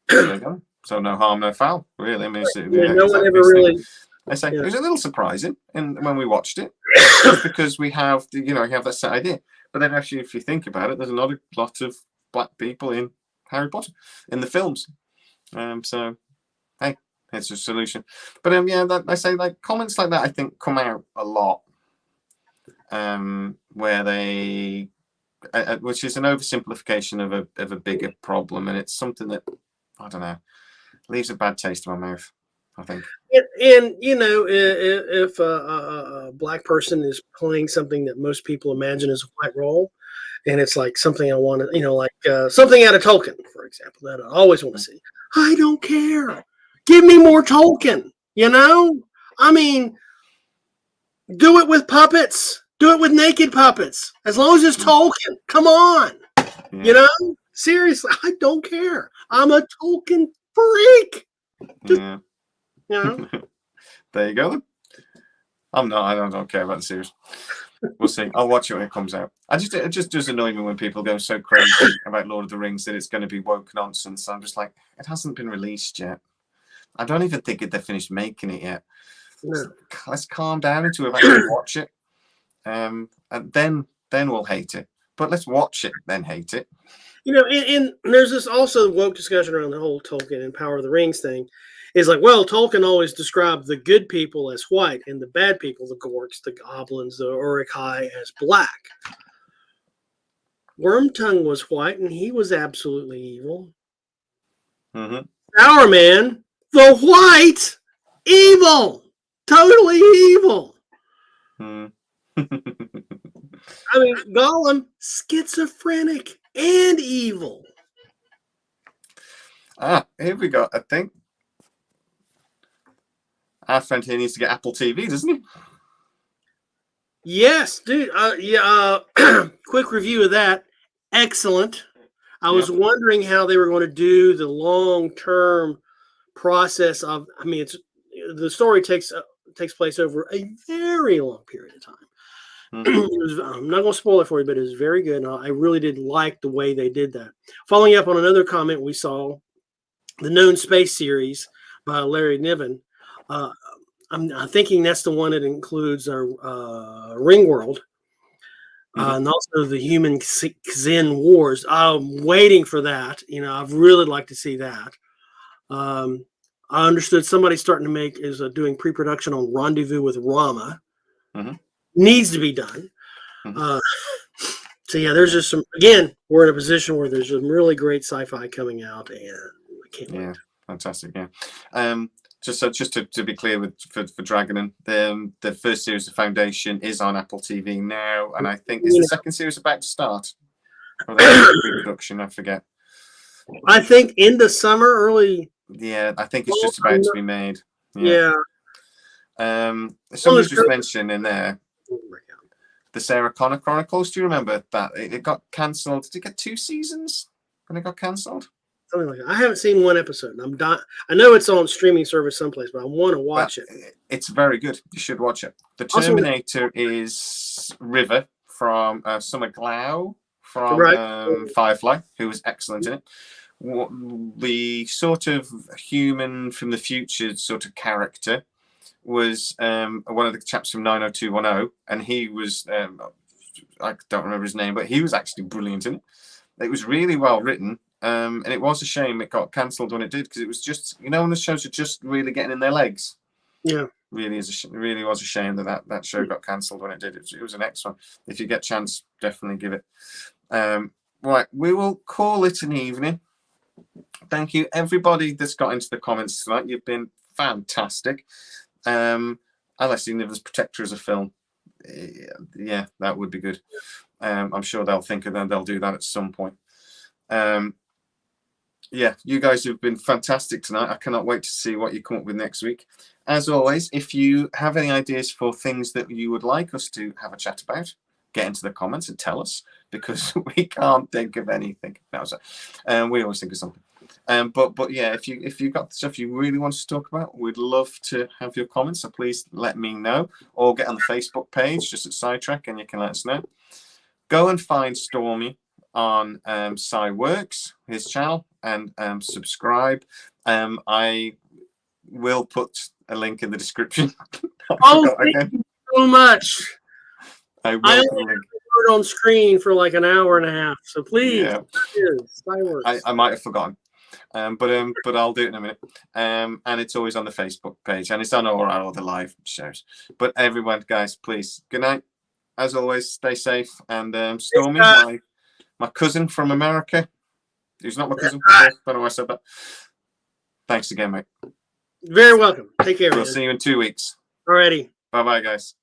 There you go. So no harm, no foul, really. I mean, no one ever really. I say it was a little surprising, when we watched it, just because we have that set idea. But then actually, if you think about it, there's not a lot of black people in Harry Potter in the films. So hey, it's a solution. But I say like comments like that I think come out a lot, where they, which is an oversimplification of a bigger problem, and it's something that I don't know, leaves a bad taste in my mouth, I think. And if a black person is playing something that most people imagine as a white role, and it's like something I want to, like something out of Tolkien, for example, that I always want to see. I don't care. Give me more Tolkien. I mean, do it with puppets. Do it with naked puppets. As long as it's Tolkien. Come on. Yeah. Seriously, I don't care. I'm a Tolkien freak. Yeah. There you go then. I don't care about the series. We'll see. I'll watch it when it comes out. It just does annoy me when people go so crazy about Lord of the Rings that it's going to be woke nonsense. I'm just like, it hasn't been released yet. I don't even think they've finished making it yet. No. Let's calm down until we've actually watch it. And then we'll hate it. But let's watch it, then hate it. And there's this also woke discussion around the whole Tolkien and Power of the Rings thing. Is like, well, Tolkien always described the good people as white and the bad people, the Gorks, the goblins, the Uruk-hai, as black. Wormtongue was white and he was absolutely evil. Mm-hmm. Sauron, the white, evil, totally evil. Mm. I mean, Gollum, schizophrenic and evil. Here we go. I think our friend here needs to get Apple TV, doesn't he? Yes, dude. Quick review of that. Excellent. I was wondering how they were going to do the long-term process of. I mean, the story takes place over a very long period of time. Mm-hmm. I'm not going to spoil it for you, but it was very good. And I really did like the way they did that. Following up on another comment we saw, the Known Space series by Larry Niven. I'm thinking that's the one that includes Ringworld, and also the Human Xen Wars. I'm waiting for that. I'd really like to see that. I understood somebody is doing pre-production on Rendezvous with Rama. Mm-hmm. Needs to be done. Mm-hmm. So there's just some. Again, we're in a position where there's some really great sci-fi coming out, and I can't wait. Fantastic. Yeah. Just to be clear for Dragonon, the first series of Foundation is on Apple TV now, and I think is the second series about to start. Or pre-production, I forget. I think in the summer, early. Yeah, I think it's just about to be made. Yeah. Somebody just mentioned in there the Sarah Connor Chronicles. Do you remember that? It got cancelled. Did it get 2 seasons when it got cancelled? Something like that. I haven't seen one episode. I know it's on streaming service someplace, but I want to watch it. It's very good. You should watch it. The Terminator is River from Summer Glau from Firefly, who was excellent in it. The sort of human from the future sort of character was one of the chaps from 90210, and he was I don't remember his name, but he was actually brilliant in it. It was really well written. And it was a shame it got cancelled when it did, because it was just, when the shows are just really getting in their legs. Yeah, really was a shame that show got cancelled when it did. It was an excellent. If you get a chance, definitely give it. Right, we will call it an evening. Thank you, everybody that's got into the comments tonight. You've been fantastic. Unless you give us Protector as a film, yeah, that would be good. I'm sure they'll think of that. They'll do that at some point. Yeah, you guys have been fantastic tonight. I cannot wait to see what you come up with next week. As always, if you have any ideas for things that you would like us to have a chat about, get into the comments and tell us, because we can't think of anything. No, we always think of something. But yeah, if you've got stuff you really want us to talk about, we'd love to have your comments. So please let me know, or get on the Facebook page just at Sci-Trek, and you can let us know. Go and find Stormy on SciWorks, his channel, and subscribe. I will put a link in the description. Oh, thank you so much. I will I put a link. only on screen for like an hour and a half, so please. Yeah. SciWorks. I might have forgotten. But I'll do it in a minute. And it's always on the Facebook page, and it's on all our other live shows. But everyone, guys, please, good night. As always, stay safe. And Stormy, my cousin from America, who's not my cousin. I don't know why I said that. Thanks again, mate. Very welcome. Take care. We'll see you in 2 weeks. Alrighty. Bye-bye, guys.